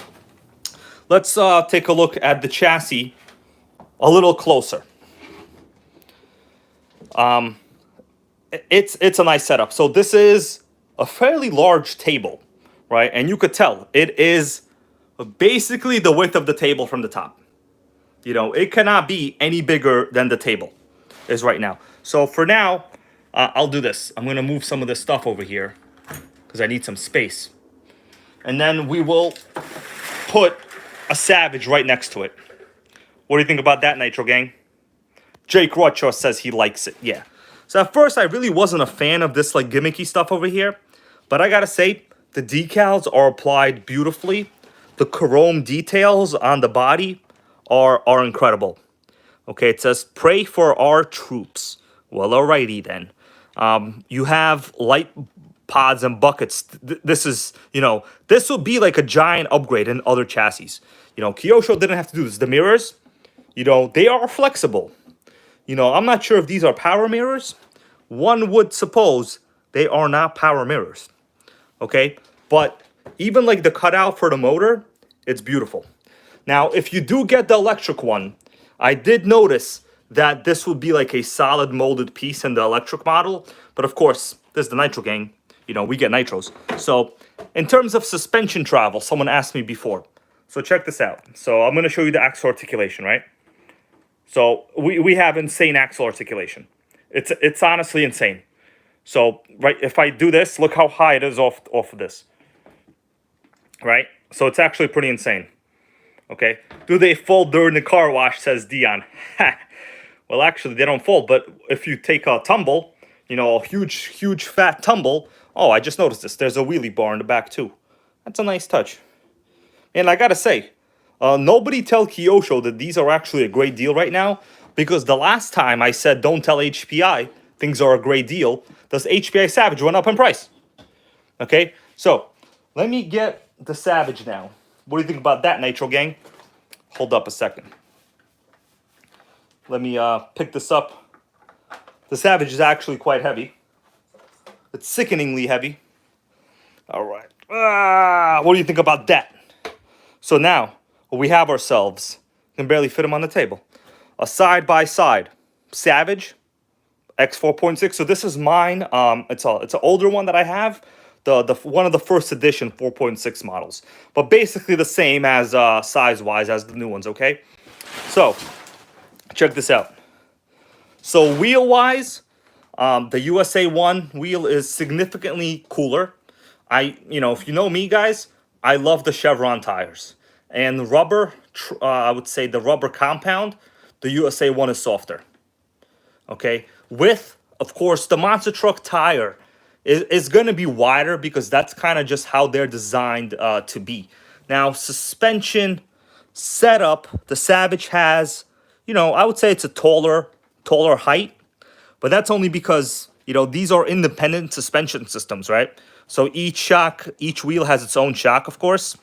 let's take a look at the chassis a little closer. It's a nice setup. So this is a fairly large table, right? And you could tell it is basically the width of the table from the top. It cannot be any bigger than the table is right now. So for now, I'll do this. I'm going to move some of this stuff over here because I need some space. And then we will put a Savage right next to it. What do you think about that, Nitro Gang? Jake Rocho says he likes it. Yeah. So at first, I really wasn't a fan of this gimmicky stuff over here. But I got to say, the decals are applied beautifully. The chrome details on the body are incredible. Okay, it says, pray for our troops. Well, alrighty then. You have light pods and buckets. This is, this will be like a giant upgrade in other chassis. Kyosho didn't have to do this. The mirrors, they are flexible. I'm not sure if these are power mirrors. One would suppose they are not power mirrors. Okay, but even the cutout for the motor, it's beautiful. Now, if you do get the electric one, I did notice that this would be a solid molded piece in the electric model. But of course, this is the NitroGang. We get nitros. So in terms of suspension travel, someone asked me before. So check this out. So I'm going to show you the axle articulation, right? So we have insane axle articulation. It's honestly insane. So, right, if I do this, look how high it is off of this. Right? So it's actually pretty insane. Okay? Do they fold during the car wash, says Dion. Well, actually, they don't fold. But if you take a tumble, a huge fat tumble. Oh, I just noticed this. There's a wheelie bar in the back, too. That's a nice touch. And I got to say, nobody tell Kyosho that these are actually a great deal right now. Because the last time I said don't tell HPI things are a great deal, this HPI Savage went up in price. Okay? So, let me get the Savage now. What do you think about that, Nitro Gang? Hold up a second. Let me pick this up. The Savage is actually quite heavy. It's sickeningly heavy. All right. What do you think about that? So now, we have ourselves, can barely fit him on the table, a side-by-side Savage X4.6. So this is mine. It's an older one that I have. The one of the first edition 4.6 models. But basically the same as size-wise as the new ones, okay? So, check this out. So wheel-wise, the USA-1 wheel is significantly cooler. If you know me, guys, I love the Chevron tires. And rubber, I would say the rubber compound, the USA-1 is softer. Okay? With, of course, the monster truck tire is going to be wider because that's kind of just how they're designed to be. Now, suspension setup, the Savage has, I would say it's a taller height, but that's only because, these are independent suspension systems, right? So each wheel has its own shock, of course.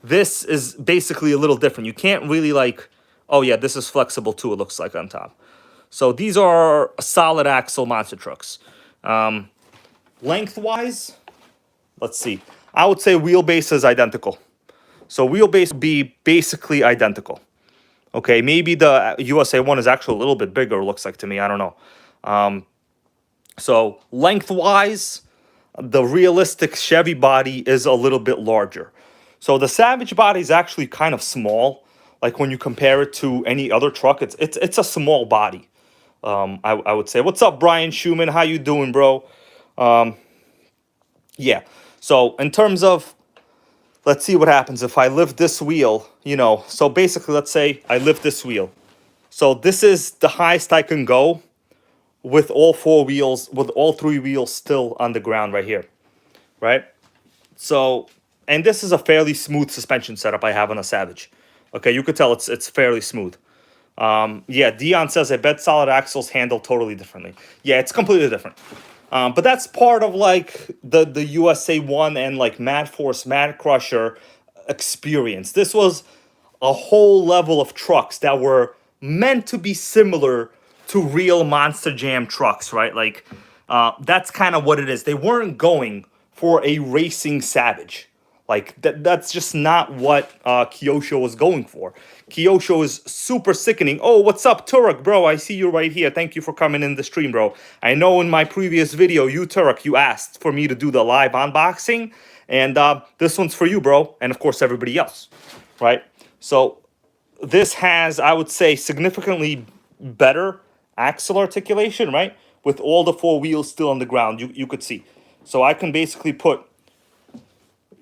This is basically a little different. You can't really oh yeah, this is flexible too, it looks like on top. So these are solid axle monster trucks. Lengthwise, let's see. I would say wheelbase is identical. So wheelbase would be basically identical. Okay, maybe the USA-1 is actually a little bit bigger, looks like to me. I don't know. So lengthwise, the realistic Chevy body is a little bit larger. So the Savage body is actually kind of small. Like when you compare it to any other truck, it's a small body. I would say. What's up, Brian Schumann? How you doing, bro? Yeah. So in terms of, let's see what happens if I lift this wheel. So basically, let's say I lift this wheel. So this is the highest I can go with all three wheels still on the ground right here, right? So, and this is a fairly smooth suspension setup I have on a Savage. Okay, you could tell it's fairly smooth. Yeah, Dion says, I bet solid axles handle totally differently. Yeah, it's completely different. But that's part of the USA-1 and Mad Force, Mad Crusher experience. This was a whole level of trucks that were meant to be similar to real Monster Jam trucks, right? That's kind of what it is. They weren't going for a racing Savage. That's just not what Kyosho was going for. Kyosho is super sickening. Oh, what's up, Turek, bro? I see you right here. Thank you for coming in the stream, bro. I know in my previous video, Turek, you asked for me to do the live unboxing. And this one's for you, bro. And of course, everybody else, right? So this has, I would say, significantly better axle articulation, right? With all the four wheels still on the ground, you could see. So I can basically put,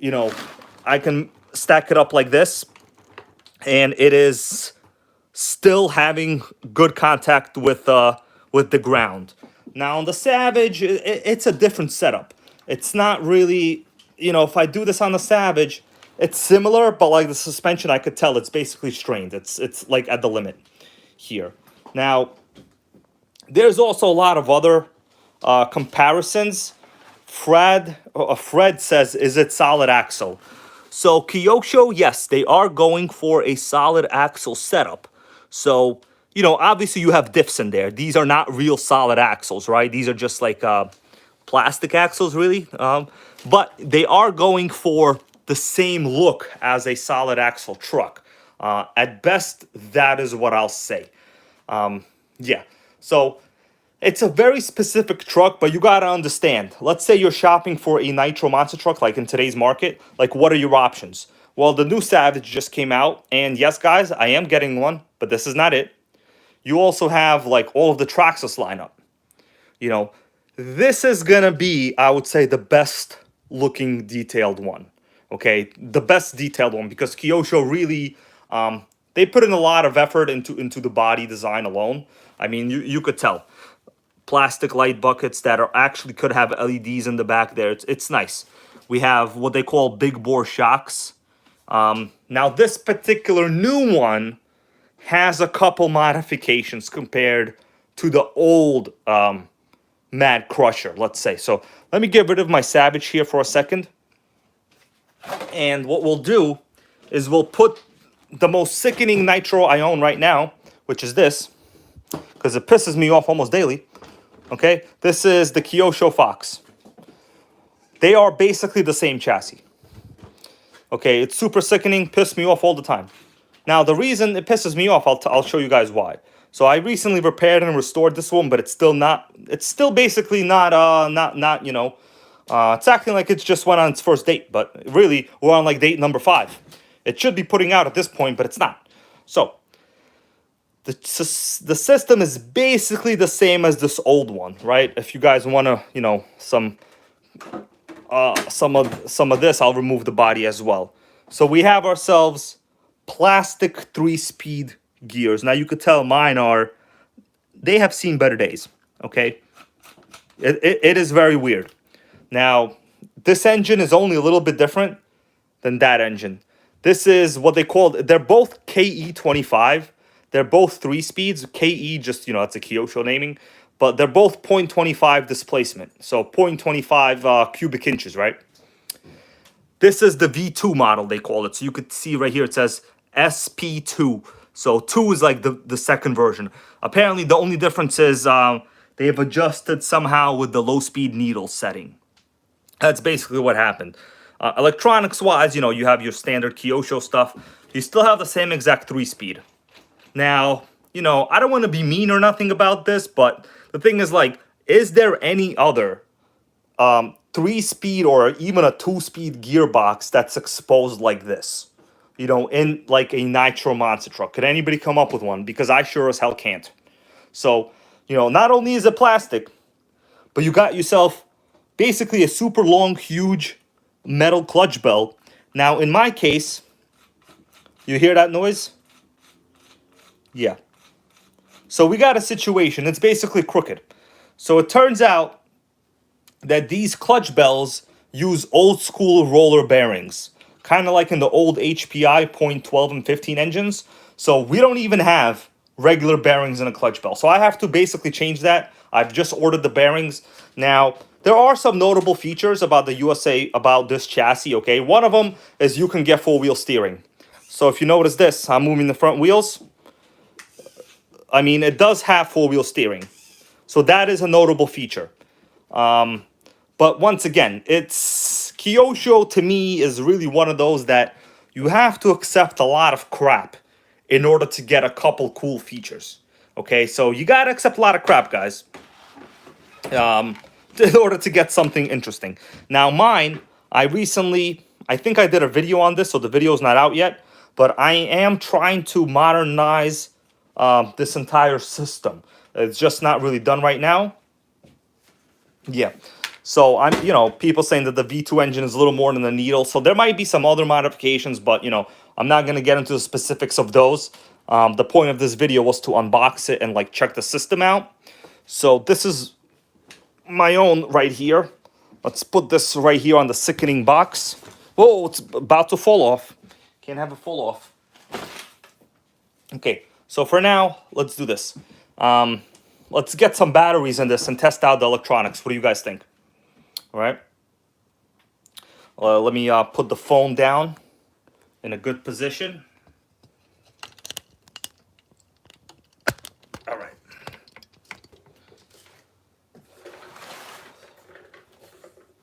I can stack it up like this, and it is still having good contact with the ground. Now on the Savage, it's a different setup. It's not really, if I do this on the Savage, it's similar, but the suspension, I could tell it's basically strained. It's at the limit here. Now, there's also a lot of other comparisons. Fred says, is it solid axle? So Kyosho, yes, they are going for a solid axle setup. So, obviously you have diffs in there. These are not real solid axles, right? These are just plastic axles, really. But they are going for the same look as a solid axle truck. At best, that is what I'll say. Yeah, so it's a very specific truck, but you gotta understand. Let's say you're shopping for a Nitro monster truck, in today's market. What are your options? Well, the new Savage just came out, and yes, guys, I am getting one, but this is not it. You also have all of the Traxxas lineup. This is gonna be, I would say, the best looking detailed one. Okay, the best detailed one, because Kyosho really, they put in a lot of effort into the body design alone. I mean, you could tell. Plastic light buckets that actually could have LEDs in the back there. It's nice. We have what they call big bore shocks. Now this particular new one has a couple modifications compared to the old Mad Crusher, let's say. So let me get rid of my Savage here for a second. And what we'll do is we'll put the most sickening Nitro I own right now, which is this, because it pisses me off almost daily. Okay, this is the Kyosho Fox. They are basically the same chassis. Okay, it's super sickening, pisses me off all the time. Now, the reason it pisses me off, I'll show you guys why. So I recently repaired and restored this one, but it's still basically not, it's acting like it just went on its first date, but really, we're on date number 5. It should be putting out at this point, but it's not. So, the system is basically the same as this old one, right? If you guys want to, some of this, I'll remove the body as well. So we have ourselves plastic 3-speed gears. Now you could tell mine they have seen better days, okay? It is very weird. Now, this engine is only a little bit different than that engine. This is what they call, they're both KE25. They're both 3 speeds. KE just, it's a Kyosho naming. But they're both 0.25 displacement. So 0.25 cubic inches, right? This is the V2 model, they call it. So you could see right here, it says SP2. So 2 is like the second version. Apparently, the only difference is they have adjusted somehow with the low-speed needle setting. That's basically what happened. Electronics-wise, you have your standard Kyosho stuff. You still have the same exact 3-speed. Now, I don't want to be mean or nothing about this, but the thing is, like, is there any other 3-speed or even a 2-speed gearbox that's exposed like this? In like a Nitro monster truck. Could anybody come up with one? Because I sure as hell can't. So, not only is it plastic, but you got yourself basically a super long, huge metal clutch belt. Now, in my case, you hear that noise? Yeah. So we got a situation. It's basically crooked. So it turns out that these clutch bells use old school roller bearings, kind of like in the old HPI 0.12 and 15 engines. So we don't even have regular bearings in a clutch bell. So I have to basically change that. I've just ordered the bearings. Now, there are some notable features about the USA, about this chassis, okay? One of them is you can get 4-wheel steering. So if you notice this, I'm moving the front wheels. I mean, it does have 4-wheel steering. So that is a notable feature. But once again, Kyosho to me is really one of those that you have to accept a lot of crap in order to get a couple cool features. Okay, so you gotta accept a lot of crap, guys, in order to get something interesting. Now mine, I think I did a video on this, so the video's not out yet, but I am trying to modernize this entire system. It's just not really done right now. Yeah. So I'm, people saying that the V2 engine is a little more than the needle. So there might be some other modifications, but, I'm not going to get into the specifics of those. The point of this video was to unbox it and, like, check the system out. So this is my own right here. Let's put this right here on the sickening box. Whoa, it's about to fall off. Can't have it fall off. Okay, so for now, let's do this. Let's get some batteries in this and test out the electronics. What do you guys think? All right. Let me put the phone down in a good position. All right.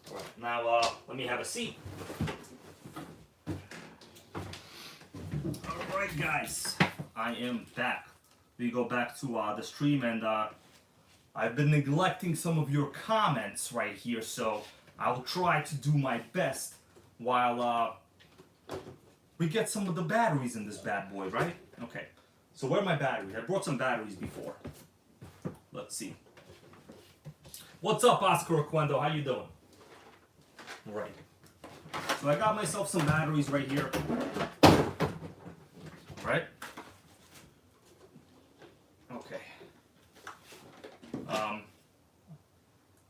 All right. Now, let me have a seat. All right, guys. I am back. We go back to the stream, and I've been neglecting some of your comments right here, so I will try to do my best while we get some of the batteries in this bad boy, right? Okay, so where are my batteries? I brought some batteries before. Let's see. What's up, Oscar Oquendo? How you doing? All right. So I got myself some batteries right here. All right. Okay.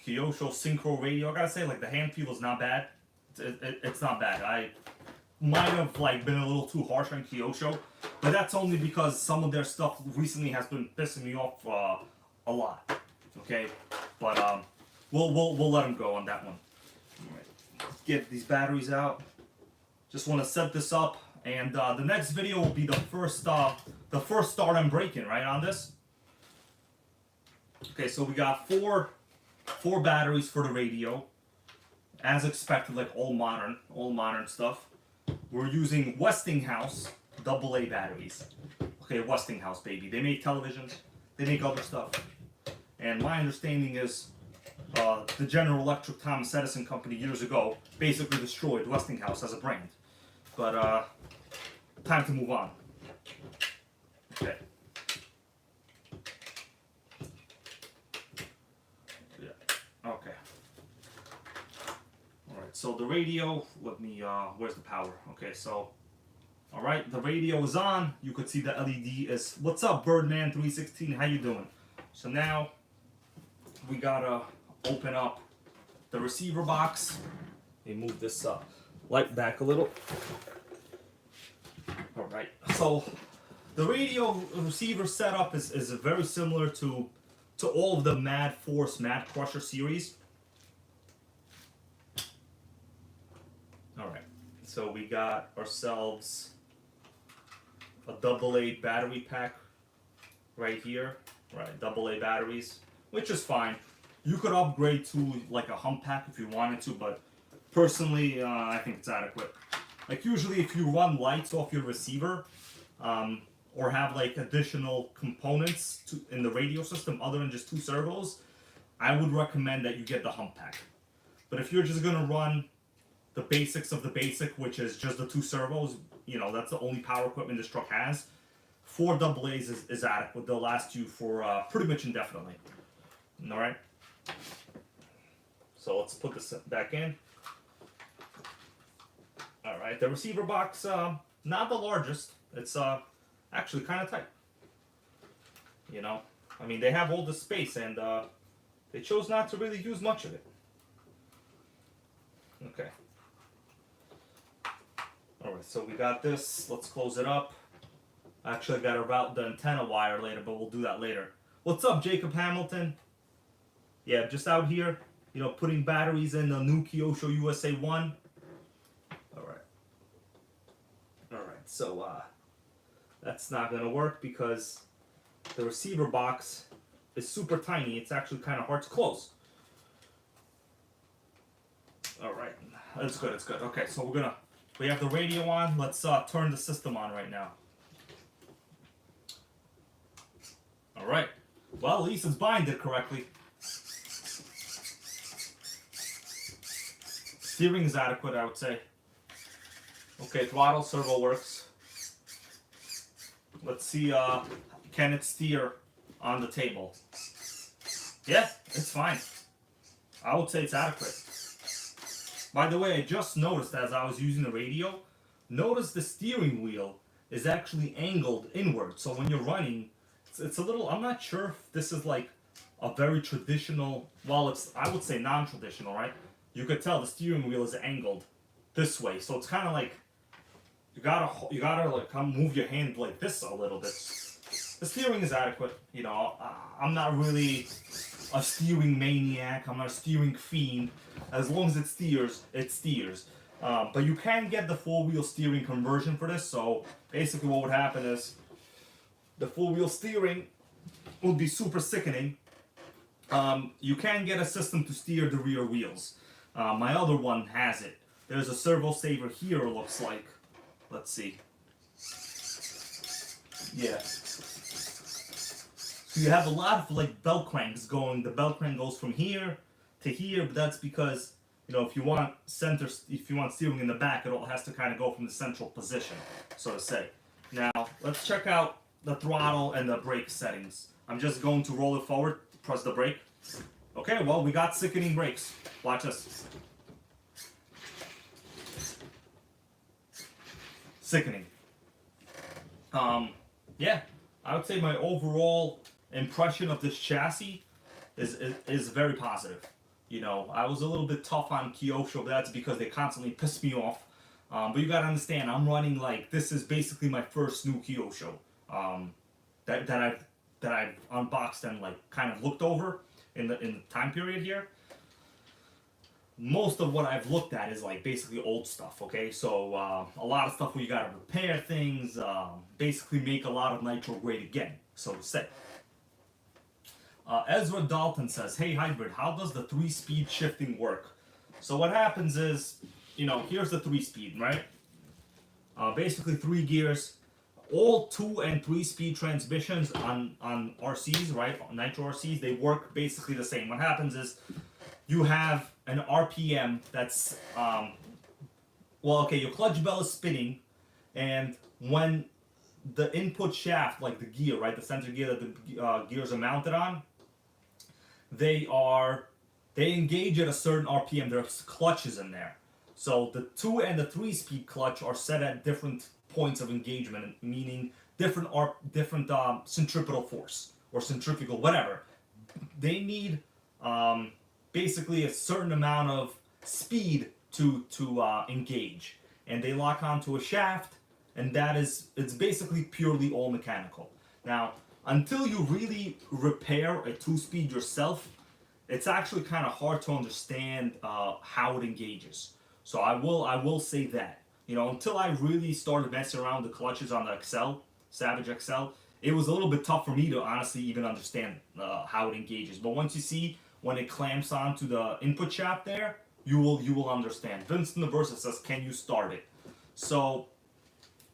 Kyosho Synchro Radio. I gotta say, like, the hand feel is not bad. It's not bad. I might have, like, been a little too harsh on Kyosho, but that's only because some of their stuff recently has been pissing me off a lot. Okay, but we'll let them go on that one. All right. Get these batteries out. Just want to set this up, and the next video will be the first start I'm breaking, right, on this. Okay, so we got four batteries for the radio, as expected, like all modern stuff. We're using Westinghouse AA batteries. Okay, Westinghouse, baby. They make televisions, they make other stuff, and my understanding is the General Electric Thomas Edison company years ago basically destroyed Westinghouse as a brand. But time to move on. Okay. Okay. Alright, so the radio, let me, where's the power? Okay, so, alright, the radio is on. You could see the LED is, what's up, Birdman316, how you doing? So now, we gotta open up the receiver box. Let me move this light back a little. All right. So the radio receiver setup is very similar to all of the Mad Force, Mad Crusher series. All right. So we got ourselves a AA battery pack right here. Right, AA batteries, which is fine. You could upgrade to like a hump pack if you wanted to, but personally, I think it's adequate. Like usually if you run lights off your receiver, or have like additional components in the radio system other than just two servos, I would recommend that you get the hump pack. But if you're just gonna run the basics of the basic, which is just the two servos, you know, that's the only power equipment this truck has, 4 AA's is adequate. They'll last you for pretty much indefinitely. Alright? So let's put this back in. Alright, the receiver box, not the largest. It's actually kind of tight. You know, I mean, they have all the space and they chose not to really use much of it. Okay. Alright, so we got this. Let's close it up. Actually, I got to route the antenna wire later, but we'll do that later. What's up, Jacob Hamilton? Yeah, just out here, you know, putting batteries in the new Kyosho USA-1. Alright. Alright, so that's not going to work because the receiver box is super tiny. It's actually kind of hard to close. Alright, that's good, it's good. Okay, so we have the radio on. Let's turn the system on right now. Alright, well, at least it's binded correctly. Steering is adequate, I would say. Okay, throttle, servo works. Let's see, can it steer on the table? Yeah, it's fine. I would say it's adequate. By the way, I just noticed as I was using the radio, notice the steering wheel is actually angled inward. So when you're running, it's a little, I'm not sure if this is like a very traditional, well, it's, I would say non-traditional, right? You could tell the steering wheel is angled this way. So it's kind of like, you gotta like move your hand like this a little bit. The steering is adequate. You know, I'm not really a steering maniac. I'm not a steering fiend. As long as it steers, it steers. But you can get the four-wheel steering conversion for this. So basically what would happen is the four-wheel steering would be super sickening. You can get a system to steer the rear wheels. My other one has it. There's a servo saver here, it looks like. Let's see. Yeah. So you have a lot of like belt cranks going. The belt crank goes from here to here, but that's because, you know, if you want steering in the back, it all has to kind of go from the central position, so to say. Now, let's check out the throttle and the brake settings. I'm just going to roll it forward, press the brake. Okay, well, we got sickening brakes. Watch this. Sickening. Yeah, I would say my overall impression of this chassis is very positive. You know, I was a little bit tough on Kyosho, but that's because they constantly piss me off. But you gotta understand, I'm running like, this is basically my first new Kyosho that I've unboxed and like kind of looked over in the time period here. Most of what I've looked at is like basically old stuff, okay? So a lot of stuff where you gotta repair things, basically make a lot of nitro great again, so to say. Ezra Dalton says, hey Hybrid, how does the 3-speed shifting work? So what happens is, you know, here's the 3-speed, right? Basically 3 gears. All 2 and 3-speed transmissions on RCs, right? On Nitro RCs, they work basically the same. What happens is you have an RPM that's, well, okay, your clutch bell is spinning, and when the input shaft, like the gear, right, the center gear that the gears are mounted on, they engage at a certain RPM. There's clutches in there. So the 2 and the 3-speed clutch are set at different points of engagement, meaning different centripetal force or centrifugal, whatever. They need basically a certain amount of speed to engage, and they lock onto a shaft, and that is, it's basically purely all mechanical. Now, until you really repair a 2-speed yourself, it's actually kind of hard to understand how it engages. So I will say that, you know, until I really started messing around with the clutches on the XL, Savage XL, it was a little bit tough for me to honestly even understand how it engages. But once you see when it clamps onto the input shaft there, you will understand. Vincent Versa says, "Can you start it?" So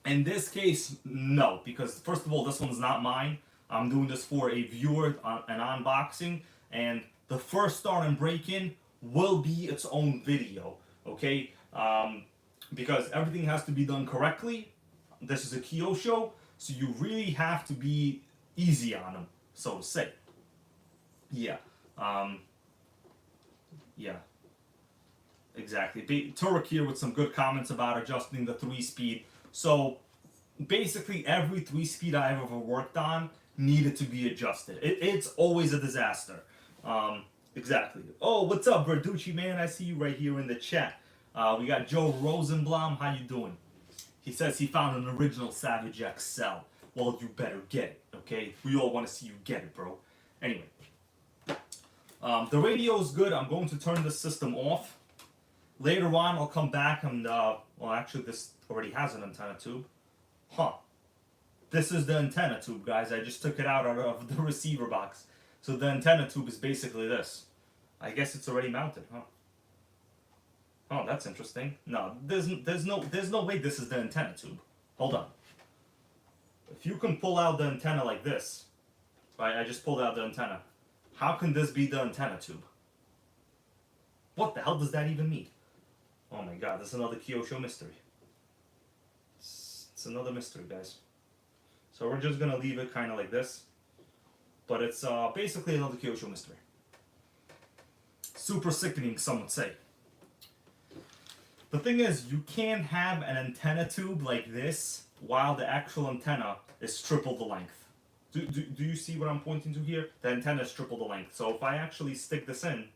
in this case, no, because first of all, this one's not mine. I'm doing this for a viewer, an unboxing, and the first start and break-in will be its own video, okay? Because everything has to be done correctly. This is a Kyosho, so you really have to be easy on them, so to say. Yeah. Yeah. Exactly. Turek here with some good comments about adjusting the 3-speed. So basically every 3-speed I've ever worked on needed to be adjusted. It's always a disaster. Exactly. Oh, what's up, Verducci, man? I see you right here in the chat. We got Joe Rosenblum. How you doing? He says he found an original Savage XL. Well, you better get it, okay? We all want to see you get it, bro. Anyway. The radio is good. I'm going to turn the system off. Later on, I'll come back and, well, actually, this already has an antenna tube. Huh. This is the antenna tube, guys. I just took it out of the receiver box. So the antenna tube is basically this. I guess it's already mounted, huh? Oh, that's interesting. No, there's no way this is the antenna tube. Hold on. If you can pull out the antenna like this, right? I just pulled out the antenna. How can this be the antenna tube? What the hell does that even mean? Oh my god, this is another Kyosho mystery. It's another mystery, guys. So we're just gonna leave it kind of like this. But it's basically another Kyosho mystery. Super sickening, some would say. The thing is, you can't have an antenna tube like this while the actual antenna is triple the length. Do you see what I'm pointing to here? The antenna is triple the length. So if I actually stick this in,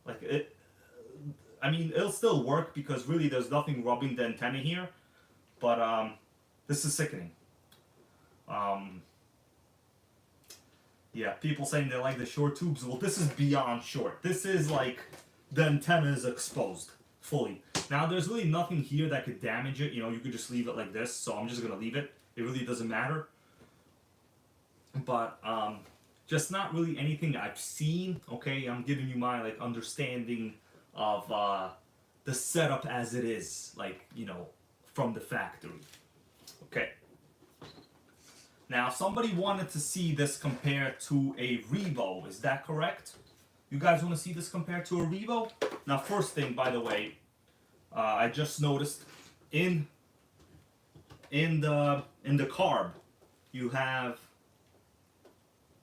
like it, I mean, it'll still work because really there's nothing rubbing the antenna here. But this is sickening. Yeah, people saying they like the short tubes. Well, this is beyond short. This is like the antenna is exposed fully. Now, there's really nothing here that could damage it. You know, you could just leave it like this. So I'm just going to leave it. It really doesn't matter. But just not really anything I've seen. Okay, I'm giving you my like understanding of the setup as it is. Like, you know, from the factory. Okay. Now, somebody wanted to see this compared to a Revo. Is that correct? You guys want to see this compared to a Revo? Now, first thing, by the way, I just noticed in the carb, you have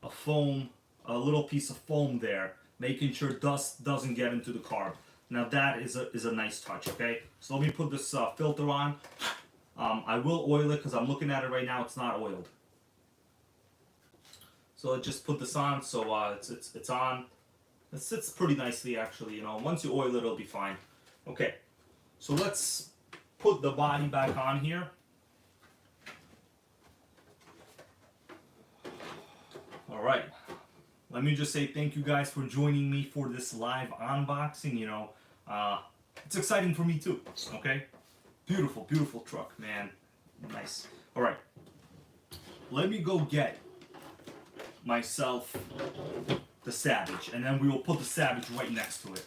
a foam, a little piece of foam there, making sure dust doesn't get into the carb. Now, that is a nice touch. Okay, so let me put this filter on. I will oil it because I'm looking at it right now. It's not oiled. So let's just put this on. So it's on. It sits pretty nicely, actually. You know, once you oil it, it'll be fine. Okay, so let's put the body back on here. All right. Let me just say thank you guys for joining me for this live unboxing. You know, it's exciting for me too. Okay, beautiful, beautiful truck, man. Nice. All right. Let me go get myself the Savage, and then we will put the Savage right next to it.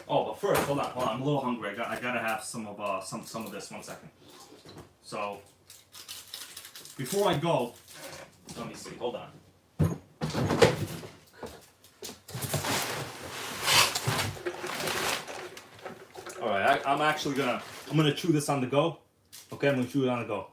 Oh, but first, hold on. I'm a little hungry. I gotta have some of this. 1 second. So before I go, let me see. Hold on. All right, I'm gonna chew this on the go. Okay, I'm gonna chew it on the go.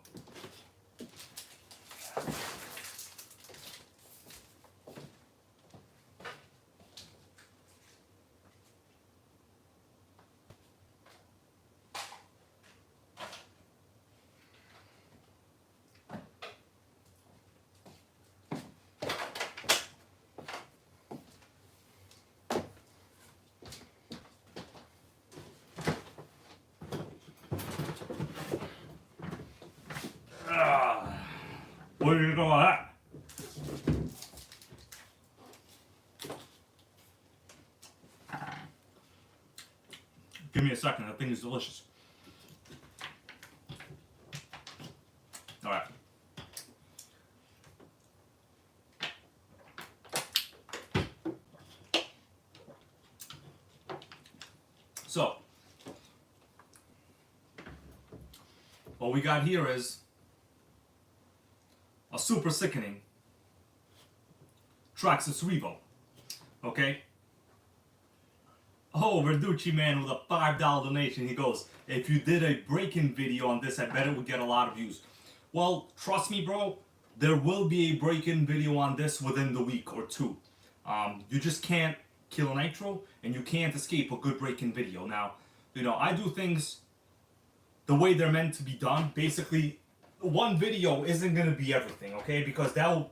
What do you think about that? Give me a second. That thing is delicious. All right. So, what we got here is a super sickening Traxxas Revo. Okay? Oh, Verducci man with a $5 donation. He goes, if you did a break-in video on this, I bet it would get a lot of views. Well, trust me, bro, there will be a break-in video on this within the week or two. You just can't kill a Nitro, and you can't escape a good break-in video. Now, you know, I do things the way they're meant to be done. Basically, one video isn't going to be everything, okay? Because that'll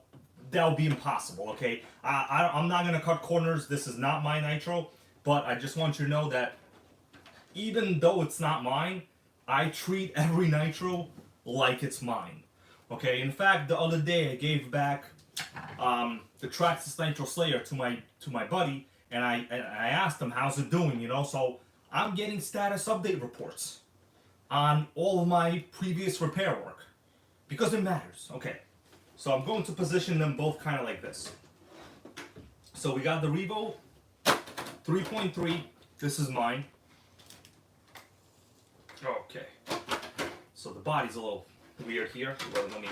be impossible, okay? I'm not going to cut corners. This is not my Nitro. But I just want you to know that even though it's not mine, I treat every Nitro like it's mine. Okay, in fact, the other day I gave back the Traxxas Nitro Slayer to my buddy, and I asked him how's it doing, you know. So I'm getting status update reports on all of my previous repair work because it matters. Okay, so I'm going to position them both kind of like this. So we got the Revo 3.3, this is mine. Okay. So the body's a little weird here. Let me.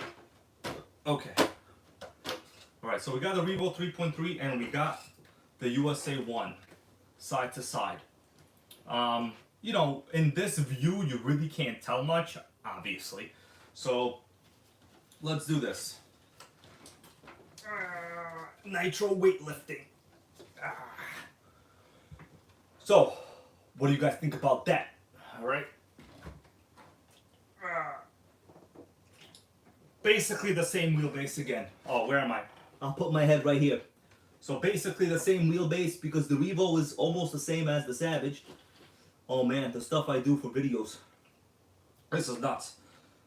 Okay. Alright, so we got the Revo 3.3 and we got the USA-1 side to side. You know, in this view, you really can't tell much, obviously. So, let's do this. Nitro weightlifting. So, what do you guys think about that? Alright? Basically the same wheelbase again. Oh, where am I? I'll put my head right here. So basically the same wheelbase because the Revo is almost the same as the Savage. Oh man, the stuff I do for videos. This is nuts.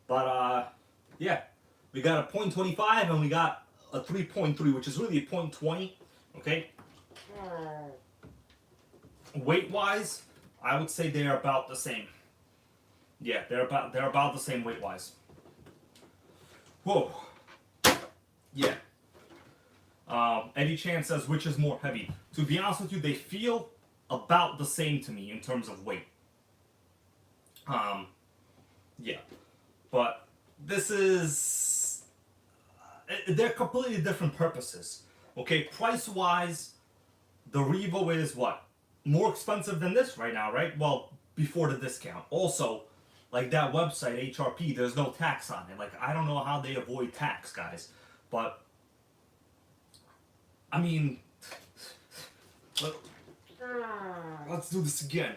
But yeah. We got a .25 and we got a 3.3, which is really a .20. Okay? Weight-wise, I would say they're about the same. Yeah, they're about the same weight-wise. Whoa. Yeah. Eddie Chan says, which is more heavy? To be honest with you, they feel about the same to me in terms of weight. Yeah. But this is... they're completely different purposes. Okay, price-wise, the Revo is what? More expensive than this right now, right? Well, before the discount. Also, like that website, HRP, there's no tax on it. Like, I don't know how they avoid tax, guys. But, I mean, let's do this again.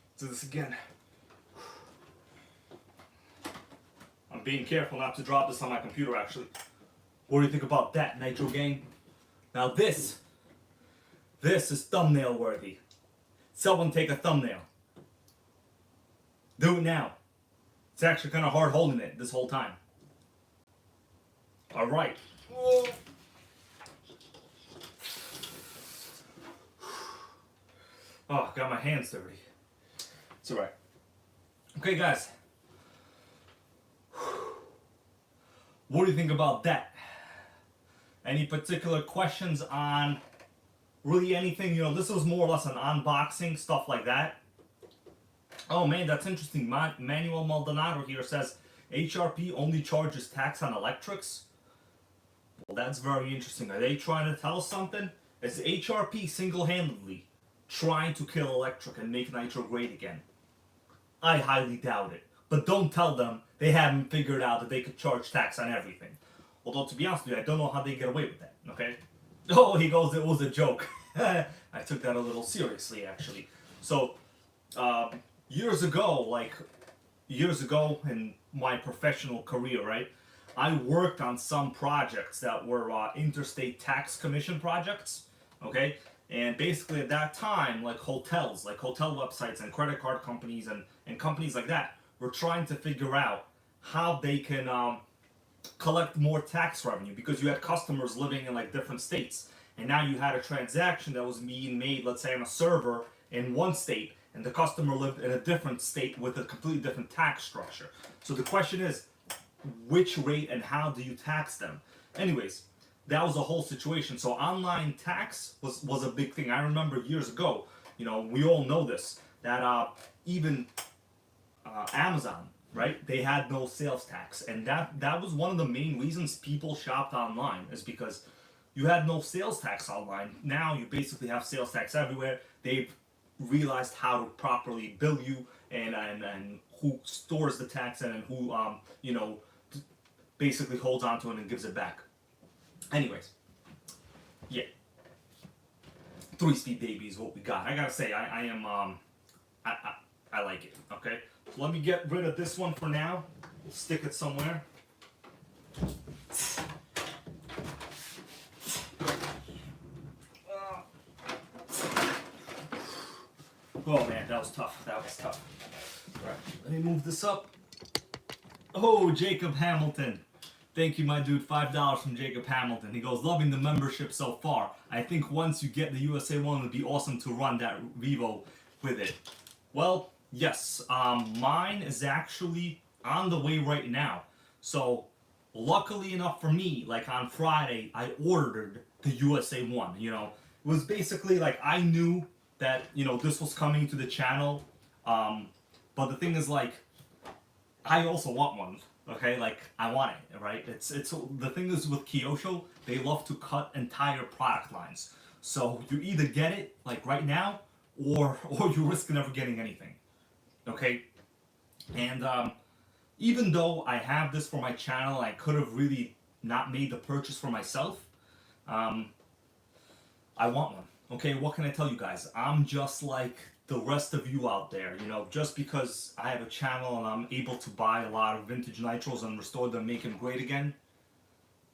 Let's do this again. I'm being careful not to drop this on my computer, actually. What do you think about that, NitroGang? Now this is thumbnail worthy. Someone take a thumbnail. Do it now. It's actually kind of hard holding it this whole time. All right. Oh, got my hands dirty. It's all right. Okay, guys. What do you think about that? Any particular questions on really anything? You know, this was more or less an unboxing, stuff like that. Oh man, that's interesting. Manuel Maldonado here says HRP only charges tax on electrics. Well, that's very interesting. Are they trying to tell us something? Is HRP single-handedly trying to kill electric and make Nitro great again? I highly doubt it. But don't tell them they haven't figured out that they could charge tax on everything. Although, to be honest with you, I don't know how they get away with that, okay? Oh, he goes, it was a joke. I took that a little seriously, actually. So, years ago in my professional career, right, I worked on some projects that were interstate tax commission projects, okay? And basically at that time, like hotel websites and credit card companies and companies like that were trying to figure out how they can collect more tax revenue, because you had customers living in like different states, and now you had a transaction that was being made, let's say, on a server in one state, and the customer lived in a different state with a completely different tax structure. So the question is, which rate and how do you tax them? Anyways, that was a whole situation. So online tax was a big thing. I remember years ago, you know, we all know this, that even Amazon, right? They had no sales tax, and that was one of the main reasons people shopped online, is because you had no sales tax online. Now you basically have sales tax everywhere. They've realized how to properly bill you, and who stores the tax and who you know, basically holds on to it and gives it back. Anyways, yeah, 3-speed baby is what we got. I gotta say, I am I like it. Okay, so let me get rid of this one for now. Stick it somewhere. Oh man, that was tough. That was tough. All right, let me move this up. Oh, Jacob Hamilton. Thank you, my dude. $5 from Jacob Hamilton. He goes, loving the membership so far. I think once you get the USA-1, it would be awesome to run that Vivo with it. Well, yes. Mine is actually on the way right now. So, luckily enough for me, like on Friday, I ordered the USA-1. You know, it was basically like I knew that, you know, this was coming to the channel. But the thing is, like, I also want one. Okay, like I want it, right? It's the thing is with Kyosho, they love to cut entire product lines. So you either get it like right now, or you risk never getting anything. Okay, and even though I have this for my channel, I could have really not made the purchase for myself. Um, I want one. Okay, what can I tell you guys? I'm just like the rest of you out there, you know, just because I have a channel and I'm able to buy a lot of vintage nitros and restore them, make them great again,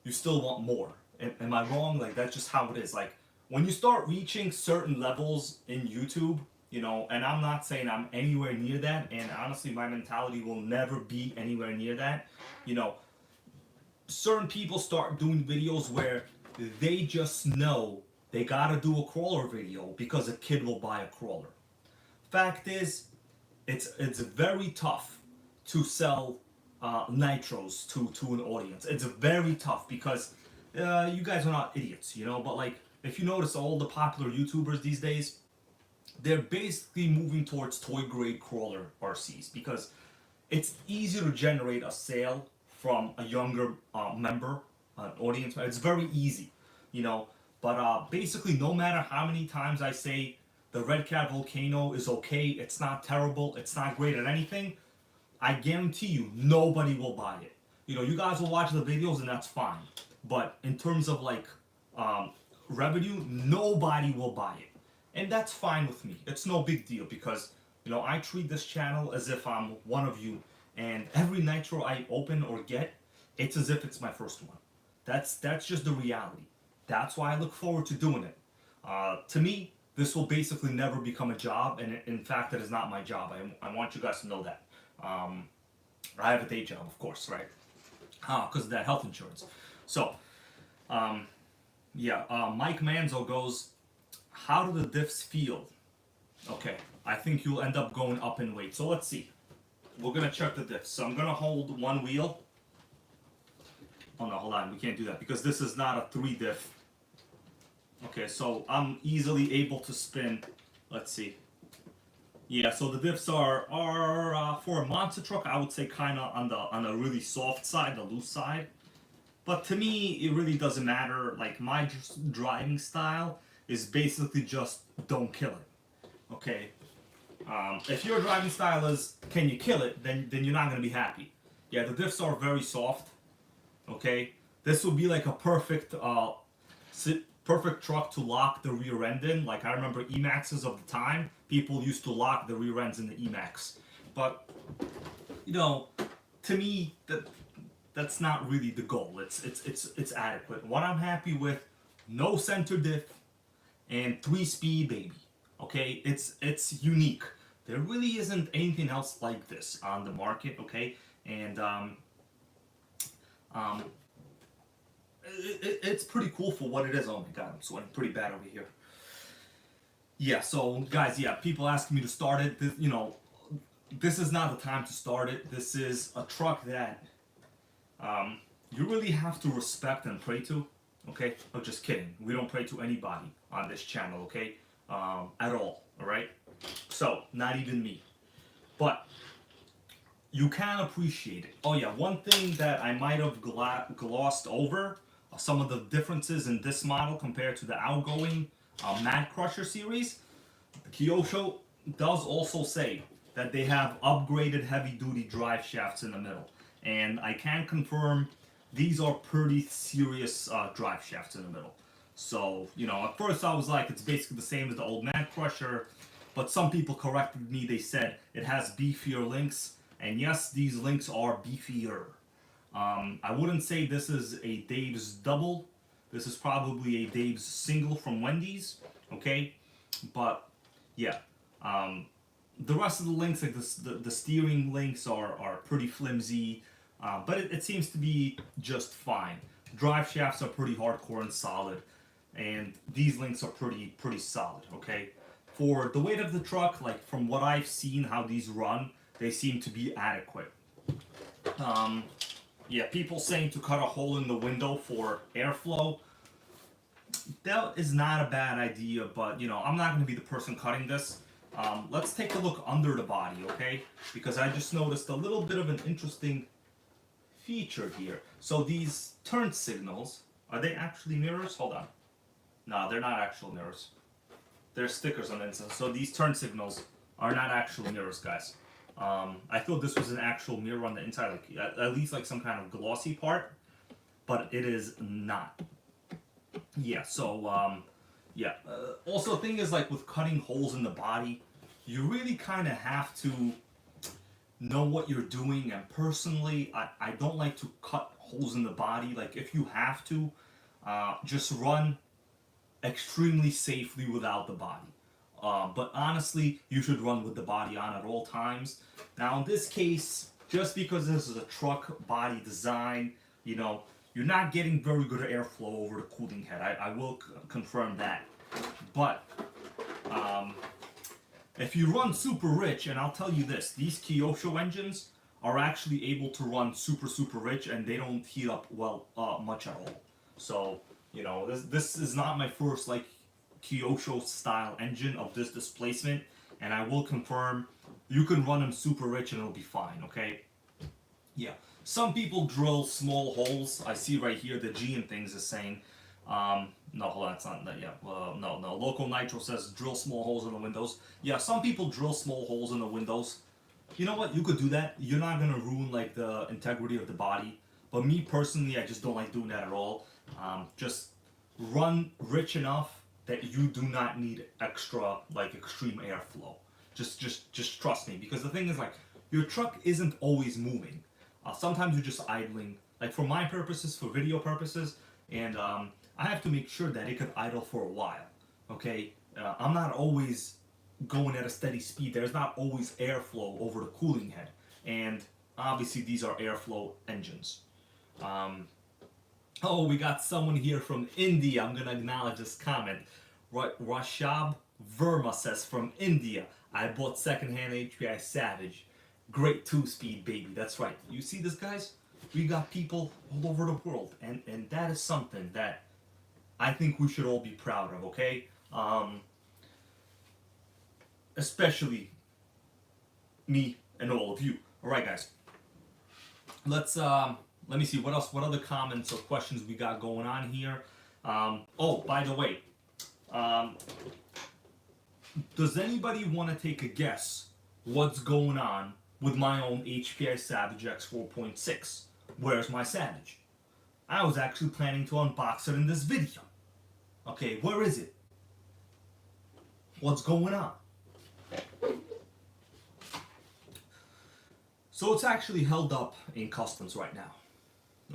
you still want more. Am I wrong? Like, that's just how it is. Like, when you start reaching certain levels in YouTube, you know, and I'm not saying I'm anywhere near that, and honestly, my mentality will never be anywhere near that, you know, certain people start doing videos where they just know they gotta do a crawler video because a kid will buy a crawler. Fact is, it's very tough to sell nitros to an audience. It's very tough because you guys are not idiots, you know. But like, if you notice, all the popular YouTubers these days, they're basically moving towards toy grade crawler RCs because it's easier to generate a sale from a younger member, an audience. It's very easy, you know. But basically, no matter how many times I say the Red Cat Volcano is okay, it's not terrible, it's not great at anything, I guarantee you nobody will buy it. You know, you guys will watch the videos and that's fine. But in terms of like revenue, nobody will buy it. And that's fine with me. It's no big deal because, you know, I treat this channel as if I'm one of you, and every nitro I open or get, it's as if it's my first one. That's just the reality. That's why I look forward to doing it. To me, this will basically never become a job, and in fact, it is not my job. I want you guys to know that. I have a day job, of course, right? Because of that health insurance. So, yeah, Mike Manzo goes, how do the diffs feel? Okay, I think you'll end up going up in weight. So let's see. We're going to check the diffs. So I'm going to hold one wheel. Oh no, hold on, we can't do that because this is not a 3 diff. Okay, so I'm easily able to spin. Let's see. Yeah, so the diffs are for a monster truck, I would say kind of on the really soft side, the loose side. But to me, it really doesn't matter. Like, my driving style is basically just don't kill it. Okay. If your driving style is can you kill it, then you're not gonna be happy. Yeah, the diffs are very soft. Okay, this would be like a perfect perfect truck to lock the rear end in. Like, I remember Emaxes of the time, people used to lock the rear ends in the Emax. But you know, to me, that's not really the goal. It's adequate. What I'm happy with, no center diff, and 3-speed baby. Okay, it's unique. There really isn't anything else like this on the market. Okay, and it's pretty cool for what it is. Oh my god, I'm sweating pretty bad over here. Yeah, so guys, yeah, people asking me to start it. This, you know, this is not the time to start it. This is a truck that you really have to respect and pray to. Okay, I'm just kidding. We don't pray to anybody on this channel. Okay, at all. All right. So not even me, but you can appreciate it. Oh yeah, one thing that I might have glossed over some of the differences in this model compared to the outgoing Mad Crusher series. Kyosho does also say that they have upgraded heavy-duty drive shafts in the middle, and I can confirm these are pretty serious drive shafts in the middle. So, you know, at first I was like, it's basically the same as the old Mad Crusher, but some people corrected me. They said it has beefier links, and yes, these links are beefier. I wouldn't say this is a Dave's double. This is probably a Dave's single from Wendy's, okay? But yeah, the rest of the links, like the steering links, are pretty flimsy, but it seems to be just fine. Drive shafts are pretty hardcore and solid, and these links are pretty solid, okay? For the weight of the truck, like from what I've seen, how these run, they seem to be adequate. Yeah, people saying to cut a hole in the window for airflow, that is not a bad idea, but you know, I'm not going to be the person cutting this. Let's take a look under the body, okay? Because I just noticed a little bit of an interesting feature here. So these turn signals, are they actually mirrors? Hold on. No, they're not actual mirrors. They're stickers on the inside. So these turn signals are not actual mirrors, guys. I thought this was an actual mirror on the inside, like at least like some kind of glossy part, but it is not. Yeah, so yeah. Also, the thing is, like with cutting holes in the body, you really kind of have to know what you're doing. And personally, I don't like to cut holes in the body. Like if you have to, just run extremely safely without the body. But honestly, you should run with the body on at all times. Now, in this case, just because this is a truck body design, you know, you're not getting very good airflow over the cooling head. I will confirm that. But if you run super rich, and I'll tell you this, these Kyosho engines are actually able to run super rich, and they don't heat up well much at all. So, you know, this is not my first like Kyosho style engine of this displacement, and I will confirm you can run them super rich and it'll be fine, okay? Yeah. Some people drill small holes. I see right here the G and things is saying, no, hold on, it's not that, yeah, no. Local Nitro says drill small holes in the windows. Yeah, some people drill small holes in the windows. You know what? You could do that. You're not gonna ruin like the integrity of the body. But me personally, I just don't like doing that at all. Just run rich enough that you do not need extra like extreme airflow. Just trust me, because the thing is, like, your truck isn't always moving. Sometimes you're just idling. Like for my purposes, for video purposes, and I have to make sure that it could idle for a while. Okay, I'm not always going at a steady speed. There's not always airflow over the cooling head, and obviously these are airflow engines. Oh, we got someone here from India. I'm gonna acknowledge this comment. Rashab Verma says, from India, I bought secondhand HPI Savage. Great 2-speed, baby. That's right. You see this, guys? We got people all over the world, and that is something that I think we should all be proud of, okay? Especially me and all of you. All right, guys. Let's let me see what else. What other comments or questions we got going on here? Oh, by the way, does anybody want to take a guess what's going on with my own HPI Savage X 4.6? Where's my Savage? I was actually planning to unbox it in this video. Okay, where is it? What's going on? So it's actually held up in customs right now.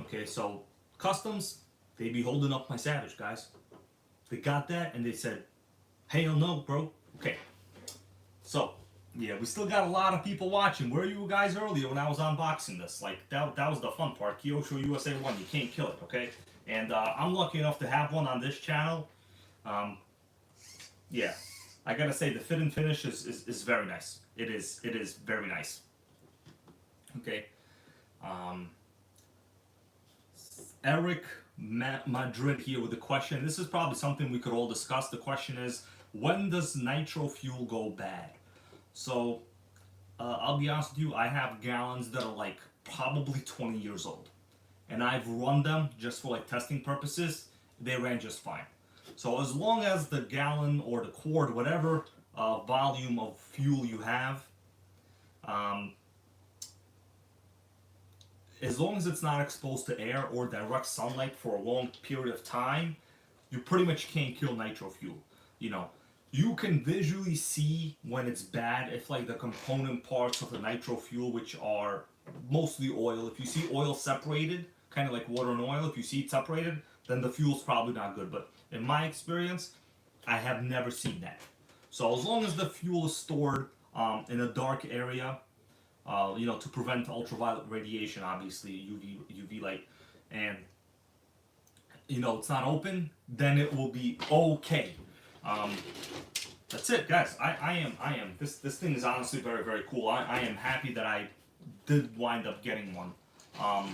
Okay, so customs, they be holding up my Savage, guys. They got that and they said, hell no, bro. Okay, so Yeah, we still got a lot of people watching. Where were you guys earlier when I was unboxing this? Like, that was the fun part. Kyosho USA-1, you can't kill it, okay? And I'm lucky enough to have one on this channel. Um, yeah, I gotta say, the fit and finish is very nice. It is very nice. Okay. Um, Eric Madrid here with a question. This is probably something we could all discuss. The question is, when does nitro fuel go bad? So, I'll be honest with you, I have gallons that are like probably 20 years old. And I've run them just for like testing purposes. They ran just fine. So as long as the gallon or the quart, whatever volume of fuel you have, um, as long as it's not exposed to air or direct sunlight for a long period of time, you pretty much can't kill nitro fuel. You know, you can visually see when it's bad if like the component parts of the nitro fuel, which are mostly oil, if you see oil separated, kind of like water and oil, if you see it separated, then the fuel's probably not good. But in my experience, I have never seen that. So as long as the fuel is stored in a dark area, you know, to prevent ultraviolet radiation, obviously UV light, and you know it's not open, then it will be okay. Um, that's it, guys. I am. This thing is honestly very cool. I am happy that I did wind up getting one. Um,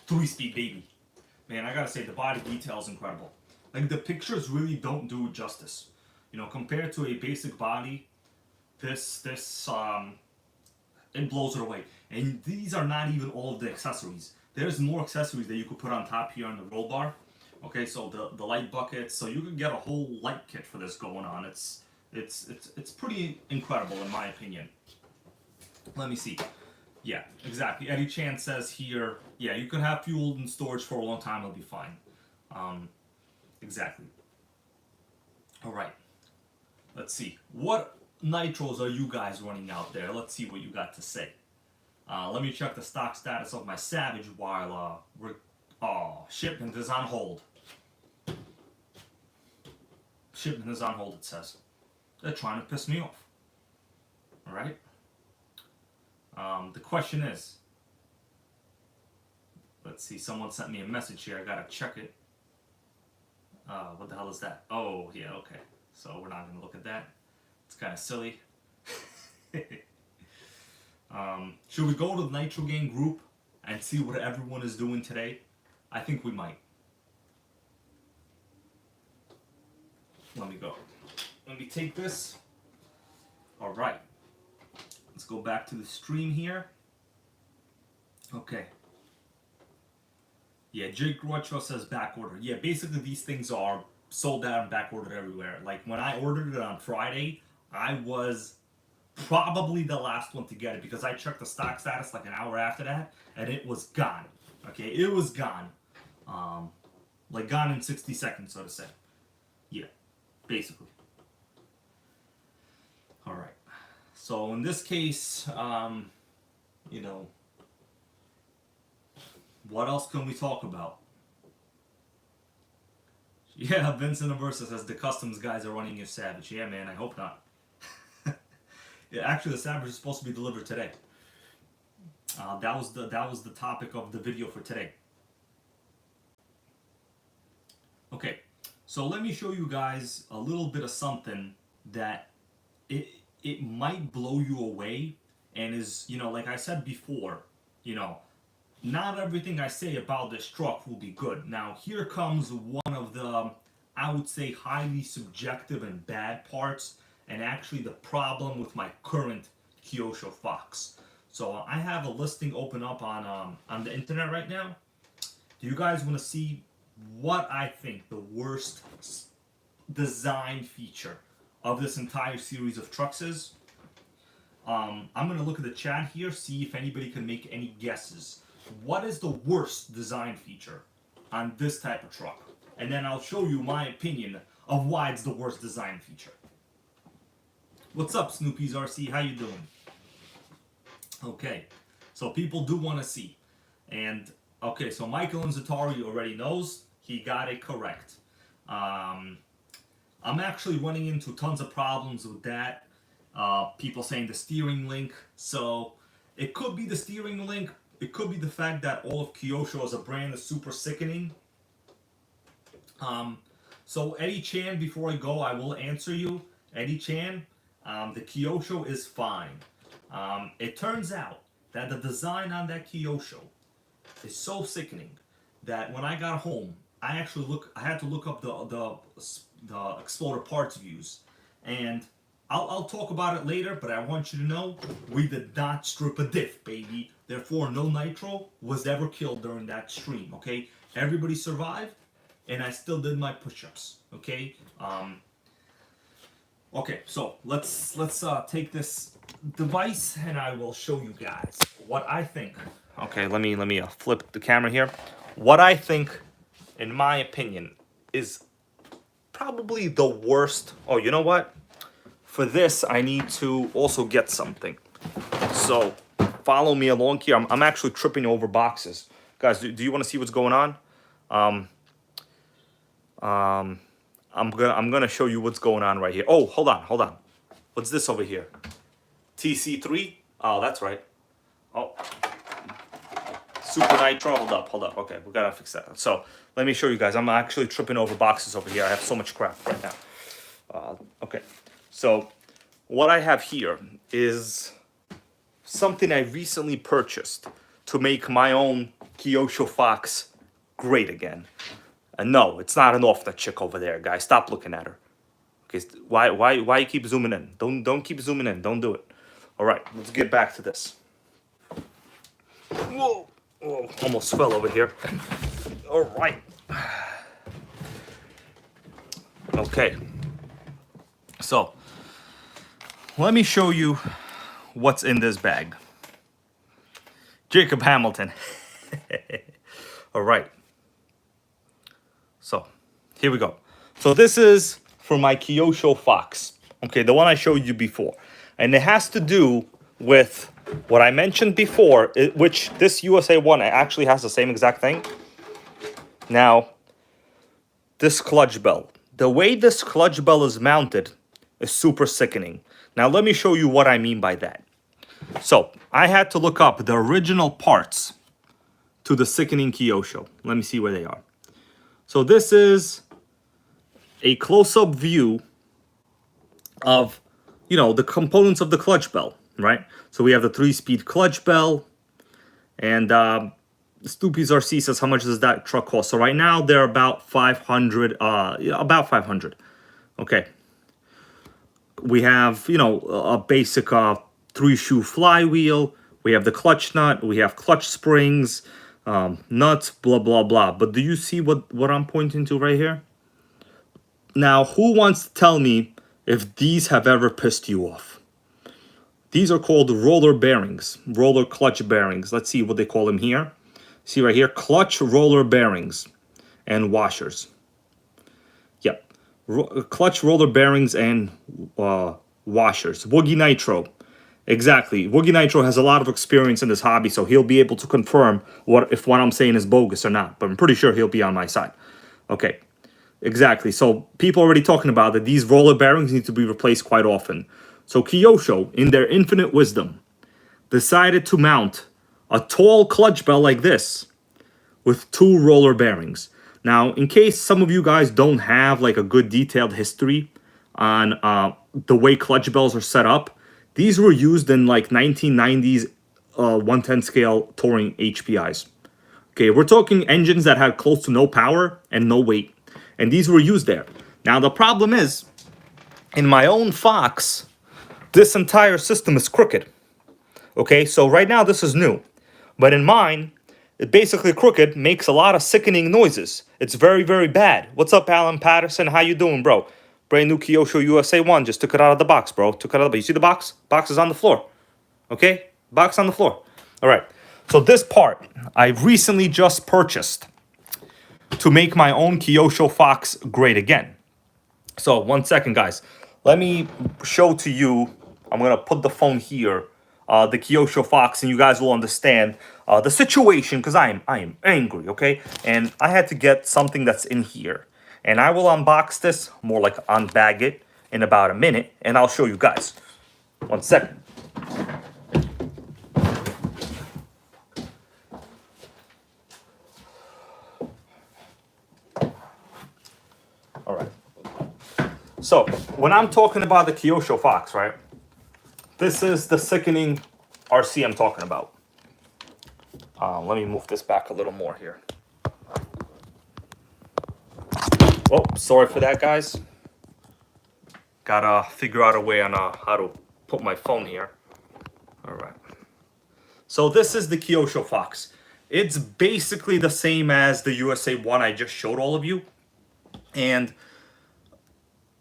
3-speed baby. Man, I gotta say the body detail is incredible. Like the pictures really don't do it justice. You know, compared to a basic body, this it blows it away. And these are not even all of the accessories. There's more accessories that you could put on top here on the roll bar. Okay, so the light buckets, so you could get a whole light kit for this going on. It's pretty incredible in my opinion. Let me see. Yeah, exactly. Eddie Chan says here, yeah, you can have fuel in storage for a long time, it'll be fine. Exactly. All right. Let's see. What nitros are you guys running out there? Let's see what you got to say. Let me check the stock status of my Savage while shipment is on hold. Shipment is on hold, it says. They're trying to piss me off. All right. The question is, let's see, someone sent me a message here. I gotta check it. What the hell is that? Oh, yeah, okay. So we're not gonna look at that. It's kind of silly. Should we go to the NitroGang group and see what everyone is doing today? I think we might. Let me go. Let me take this. All right. Let's go back to the stream here. Okay. Yeah, Jake Rocho says back order. Yeah, basically these things are sold out and back ordered everywhere. Like when I ordered it on Friday, I was probably the last one to get it because I checked the stock status like an hour after that and it was gone. Okay, it was gone. Like gone in 60 seconds, so to say. Yeah, basically. All right. So in this case, you know, what else can we talk about? Yeah, Vincent Aversa says the customs guys are running your Savage. Yeah, man, I hope not. Yeah, actually, the Savage is supposed to be delivered today. That was the topic of the video for today. Okay, so let me show you guys a little bit of something that it might blow you away, and is, you know, like I said before, you know, not everything I say about this truck will be good. Now here comes one of the, I would say, highly subjective and bad parts, and actually the problem with my current Kyosho Fox. So I have a listing open up on the internet right now. Do you guys want to see what I think the worst design feature of this entire series of trucks is? I'm going to look at the chat here, see if anybody can make any guesses. What is the worst design feature on this type of truck? And then I'll show you my opinion of why it's the worst design feature. What's up, Snoopy's RC? How you doing? Okay, so people do want to see. And, okay, so Michael Inzatari already knows. He got it correct. I'm actually running into tons of problems with that. People saying the steering link. So it could be the steering link. It could be the fact that all of Kyosho as a brand is super sickening. So Eddie Chan, before I go, I will answer you. Eddie Chan, the Kyosho is fine. It turns out that the design on that Kyosho is so sickening that when I got home, I had to look up the Explorer parts views, and I'll talk about it later. But I want you to know we did not strip a diff, baby. Therefore, no nitro was ever killed during that stream. Okay, everybody survived, and I still did my push-ups. Okay. Okay, so let's take this device and I will show you guys what I think. Okay, let me flip the camera here. What I think, in my opinion, is probably the worst. Oh, you know what? For this, I need to also get something. So follow me along here. I'm actually tripping over boxes, guys. Do you want to see what's going on? I'm gonna show you what's going on right here. Oh, hold on. What's this over here? TC3? Oh, that's right. Oh, Super Nitro. Hold up. Okay, we gotta fix that. So let me show you guys. I'm actually tripping over boxes over here. I have so much crap right now. Okay, so what I have here is something I recently purchased to make my own Kyosho Fox great again. And no, it's not an off the chick over there, guys. Stop looking at her. Okay, why you keep zooming in? Don't keep zooming in. Don't do it. All right, let's get back to this. Whoa, almost fell over here. All right. Okay. So, let me show you what's in this bag. Jacob Hamilton. All right. So, here we go. So this is for my Kyosho Fox. Okay, the one I showed you before. And it has to do with what I mentioned before, which this USA-1 actually has the same exact thing. Now, this clutch bell. The way this clutch bell is mounted is super sickening. Now, let me show you what I mean by that. So, I had to look up the original parts to the sickening Kyosho. Let me see where they are. So this is a close-up view of, the components of the clutch bell, right? So we have the 3-speed clutch bell, and Stoopy's RC says, how much does that truck cost? So right now they're about 500, about 500. Okay. We have, a basic 3-shoe flywheel. We have the clutch nut. We have clutch springs. Nuts, blah, blah, blah. But do you see what I'm pointing to right here? Now, who wants to tell me if these have ever pissed you off? These are called roller bearings, roller clutch bearings. Let's see what they call them here. See right here, clutch roller bearings and washers. Yep, clutch roller bearings and washers. Woogie Nitro. Exactly. Woogie Nitro has a lot of experience in this hobby, so he'll be able to confirm if what I'm saying is bogus or not. But I'm pretty sure he'll be on my side. Okay. Exactly. So people are already talking about that these roller bearings need to be replaced quite often. So Kyosho, in their infinite wisdom, decided to mount a tall clutch bell like this with 2 roller bearings. Now, in case some of you guys don't have like a good detailed history on the way clutch bells are set up, these were used in like 1990s 110 scale touring HPIs. Okay, we're talking engines that had close to no power and no weight. And these were used there. Now, the problem is, in my own Fox, this entire system is crooked. Okay, so right now this is new. But in mine, it basically crooked, makes a lot of sickening noises. It's very, very bad. What's up, Alan Patterson? How you doing, bro? Brand new Kyosho USA-1. Just took it out of the box, bro. Took it out of the box. You see the box? Box is on the floor. Okay? Box on the floor. All right. So this part, I recently just purchased to make my own Kyosho Fox great again. So, 1 second, guys. Let me show to you. I'm going to put the phone here. The Kyosho Fox, and you guys will understand the situation, because I am angry, okay? And I had to get something that's in here. And I will unbox this, more like unbag it, in about a minute, and I'll show you guys. 1 second. All right. So when I'm talking about the Kyosho Fox, right? This is the sickening RC I'm talking about. Let me move this back a little more here. Oh, sorry for that, guys. Gotta figure out a way on how to put my phone here. All right. So this is the Kyosho Fox. It's basically the same as the USA-1 I just showed all of you. And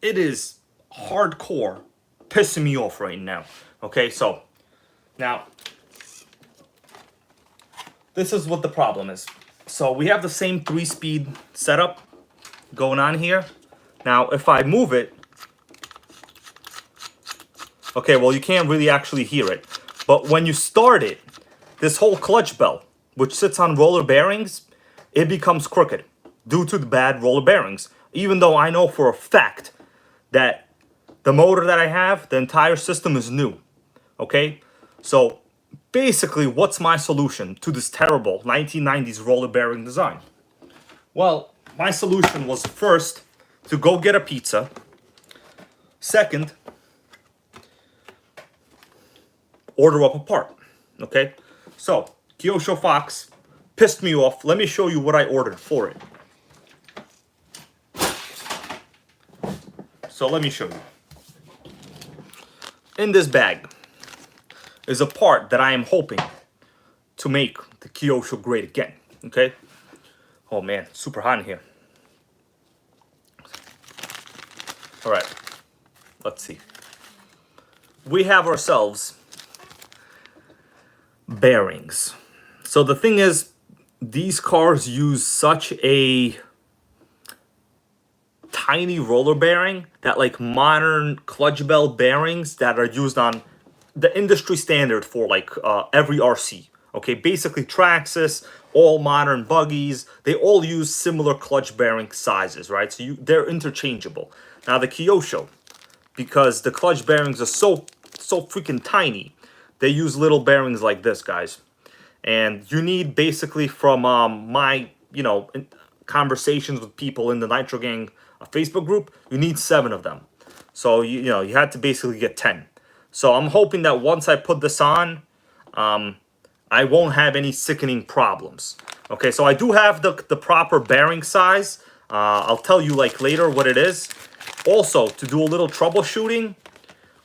it is hardcore pissing me off right now. Okay, so now this is what the problem is. So we have the same 3-speed setup going on here. Now if I move it, okay, well, you can't really actually hear it. But when you start it, this whole clutch bell, which sits on roller bearings, it becomes crooked due to the bad roller bearings. Even though I know for a fact that the motor that I have, the entire system is new. Okay? So basically, what's my solution to this terrible 1990s roller bearing design? Well, my solution was first to go get a pizza. Second, order up a part. Okay? So, Kyosho Fox pissed me off. Let me show you what I ordered for it. So let me show you. In this bag is a part that I am hoping to make the Kyosho great again. Okay? Oh man, super hot in here. All right, let's see. We have ourselves bearings. So the thing is, these cars use such a tiny roller bearing that like modern clutch bell bearings that are used on the industry standard for like every RC. Okay, basically Traxxas, all modern buggies, they all use similar clutch bearing sizes, right? So they're interchangeable. Now the Kyosho, because the clutch bearings are so freaking tiny, they use little bearings like this, guys. And you need basically from my, conversations with people in the NitroGang Facebook group, you need 7 of them. So, you had to basically get 10. So I'm hoping that once I put this on, I won't have any sickening problems. Okay, so I do have the proper bearing size. I'll tell you like later what it is. Also, to do a little troubleshooting,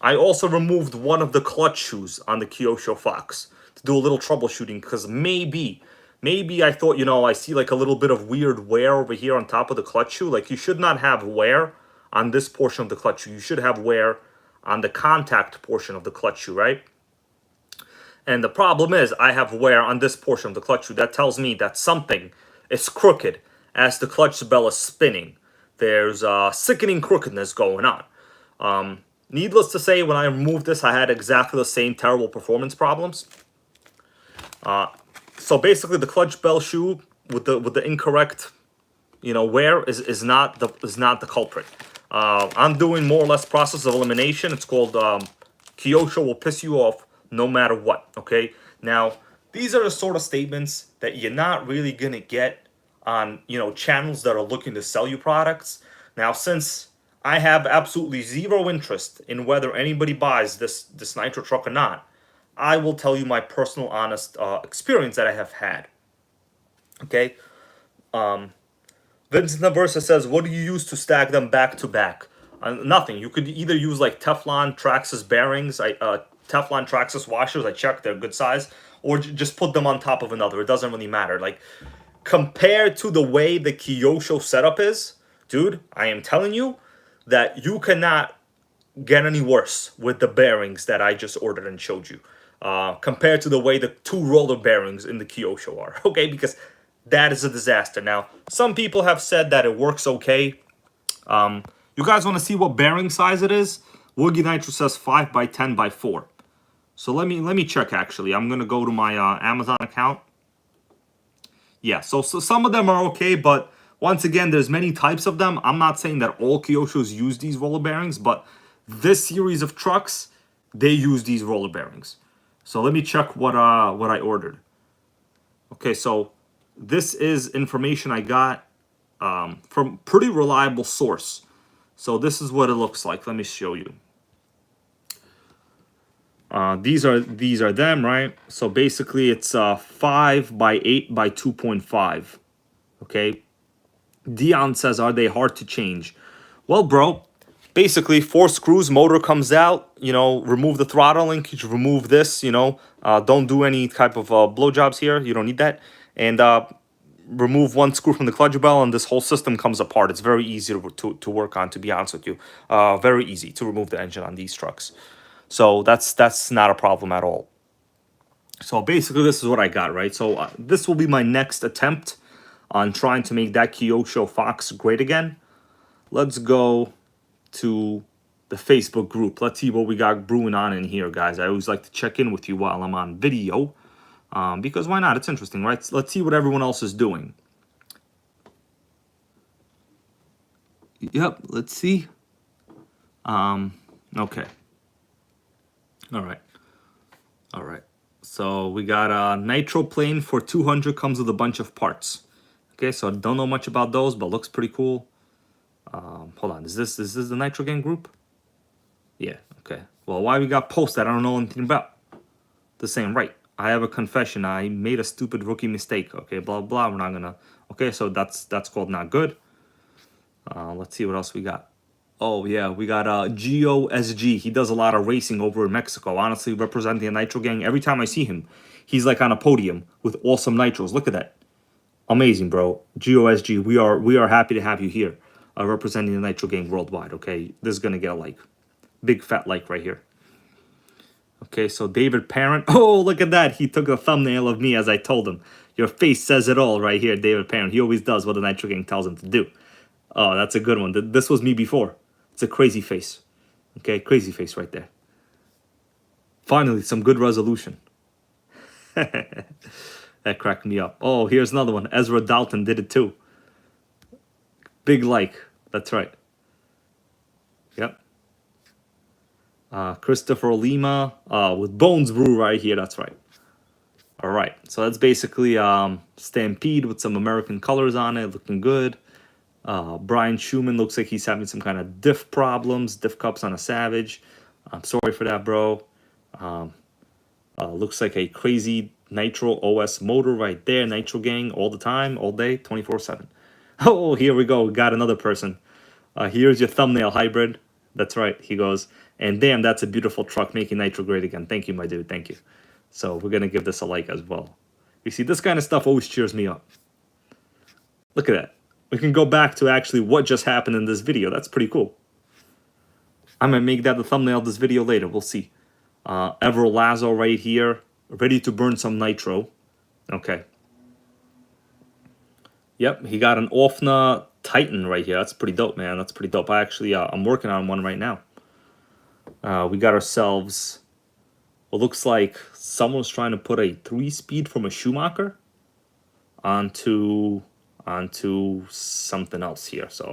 I also removed one of the clutch shoes on the Kyosho Fox to do a little troubleshooting because maybe I thought, I see like a little bit of weird wear over here on top of the clutch shoe. Like you should not have wear on this portion of the clutch shoe. You should have wear on the contact portion of the clutch shoe, right? And the problem is I have wear on this portion of the clutch shoe. That tells me that something is crooked as the clutch bell is spinning. There's sickening crookedness going on. Needless to say, when I removed this, I had exactly the same terrible performance problems. So basically, the clutch bell shoe with the incorrect, wear is not the culprit. I'm doing more or less process of elimination. It's called Kyosho will piss you off no matter what. Okay. Now these are the sort of statements that you're not really gonna get on channels that are looking to sell you products. Now since I have absolutely zero interest in whether anybody buys this Nitro truck or not, I will tell you my personal honest experience that I have had. Okay. Vincent Naversa says, what do you use to stack them back to back? Nothing. You could either use like Teflon Traxxas bearings, Teflon Traxxas washers. I checked, they're good size. Or just put them on top of another. It doesn't really matter. Like, compared to the way the Kyosho setup is, dude, I am telling you that you cannot get any worse with the bearings that I just ordered and showed you. Compared to the way the 2 roller bearings in the Kyosho are. Okay, because that is a disaster. Now, some people have said that it works okay. You guys want to see what bearing size it is? Woogie Nitro says 5 by 10 by 4. So let me check actually. I'm gonna go to my Amazon account. Yeah, so some of them are okay, but once again, there's many types of them. I'm not saying that all Kyoshos use these roller bearings, but this series of trucks, they use these roller bearings. So let me check what I ordered. Okay, so this is information I got from pretty reliable source. So this is what it looks like. Let me show you. These are them, right? So basically it's 5 by 8 by 2.5. Okay. Dion says, are they hard to change? Well, bro, basically 4 screws, motor comes out, you know, remove the throttle linkage, remove this, you know, don't do any type of blowjobs here. You don't need that. And remove 1 screw from the clutch bell and this whole system comes apart. It's very easy to work on, to be honest with you. Very easy to remove the engine on these trucks. So that's not a problem at all. So basically this is what I got, right? So this will be my next attempt on trying to make that Kyosho Fox great again. Let's go to the Facebook group. Let's see what we got brewing on in here, guys. I always like to check in with you while I'm on video. Because why not? It's interesting, right? Let's see what everyone else is doing. Yep, let's see. Okay. All right. So we got a nitro plane for 200, comes with a bunch of parts. Okay, so I don't know much about those, but looks pretty cool. Hold on, is this the NitroGang group? Yeah, okay. Well, why we got post that I don't know anything about? This ain't right. I have a confession. I made a stupid rookie mistake. Okay, blah blah. We're not gonna. Okay, so that's called not good. Let's see what else we got. Oh yeah, we got GOSG. He does a lot of racing over in Mexico. Honestly, representing the NitroGang. Every time I see him, he's like on a podium with awesome nitros. Look at that, amazing, bro. GOSG. We are happy to have you here, representing the NitroGang worldwide. Okay, this is gonna get a like, big fat like right here. Okay, so David Parent. Oh, look at that. He took a thumbnail of me as I told him. Your face says it all right here, David Parent. He always does what the NitroGang tells him to do. Oh, that's a good one. This was me before. It's a crazy face. Okay, crazy face right there. Finally, some good resolution. That cracked me up. Oh, here's another one. Ezra Dalton did it too. Big like. That's right. Yep. Christopher Lima with Bones Brew right here. That's right. All right. So that's basically Stampede with some American colors on it. Looking good. Brian Schumann looks like he's having some kind of diff problems. Diff cups on a Savage. I'm sorry for that, bro. Looks like a crazy Nitro OS motor right there. NitroGang all the time, all day, 24/7. Oh, here we go. We got another person. Here's your thumbnail hybrid. That's right. He goes, and damn, that's a beautiful truck making Nitro great again. Thank you, my dude. Thank you. So we're going to give this a like as well. You see, this kind of stuff always cheers me up. Look at that. We can go back to actually what just happened in this video. That's pretty cool. I'm going to make that the thumbnail of this video later. We'll see. Ever Lazo right here. Ready to burn some nitro. Okay. Yep, he got an Offna Titan right here. That's pretty dope, man. That's pretty dope. I'm working on one right now. We got ourselves what looks like someone's trying to put a 3-speed from a Schumacher onto something else here. So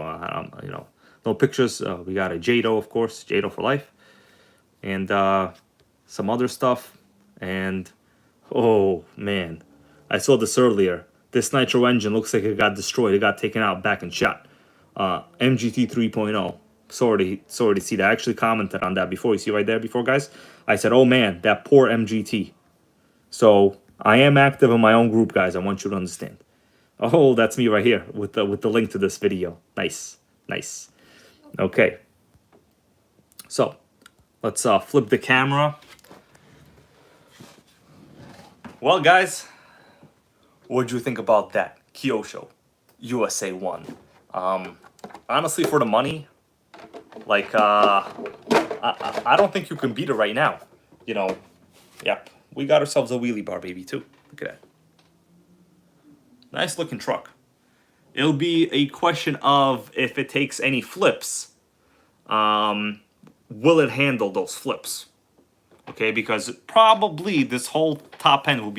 you know, no pictures. We got a Jado, of course, Jado for life, and some other stuff. And oh man, I saw this earlier. This nitro engine looks like it got destroyed. It got taken out back and shot. MGT 3.0. Sorry to see that. I actually commented on that before. You see right there before, guys? I said, oh man, that poor MGT. So I am active in my own group, guys. I want you to understand. Oh, that's me right here with the link to this video. Nice. Nice. Okay. So let's flip the camera. Well, guys, what'd you think about that Kyosho USA-1? Honestly, for the money, like, I don't think you can beat it right now. You know, yep, we got ourselves a wheelie bar, baby, too. Look at that. Nice looking truck. It'll be a question of if it takes any flips, will it handle those flips? Okay, because probably this whole top end will be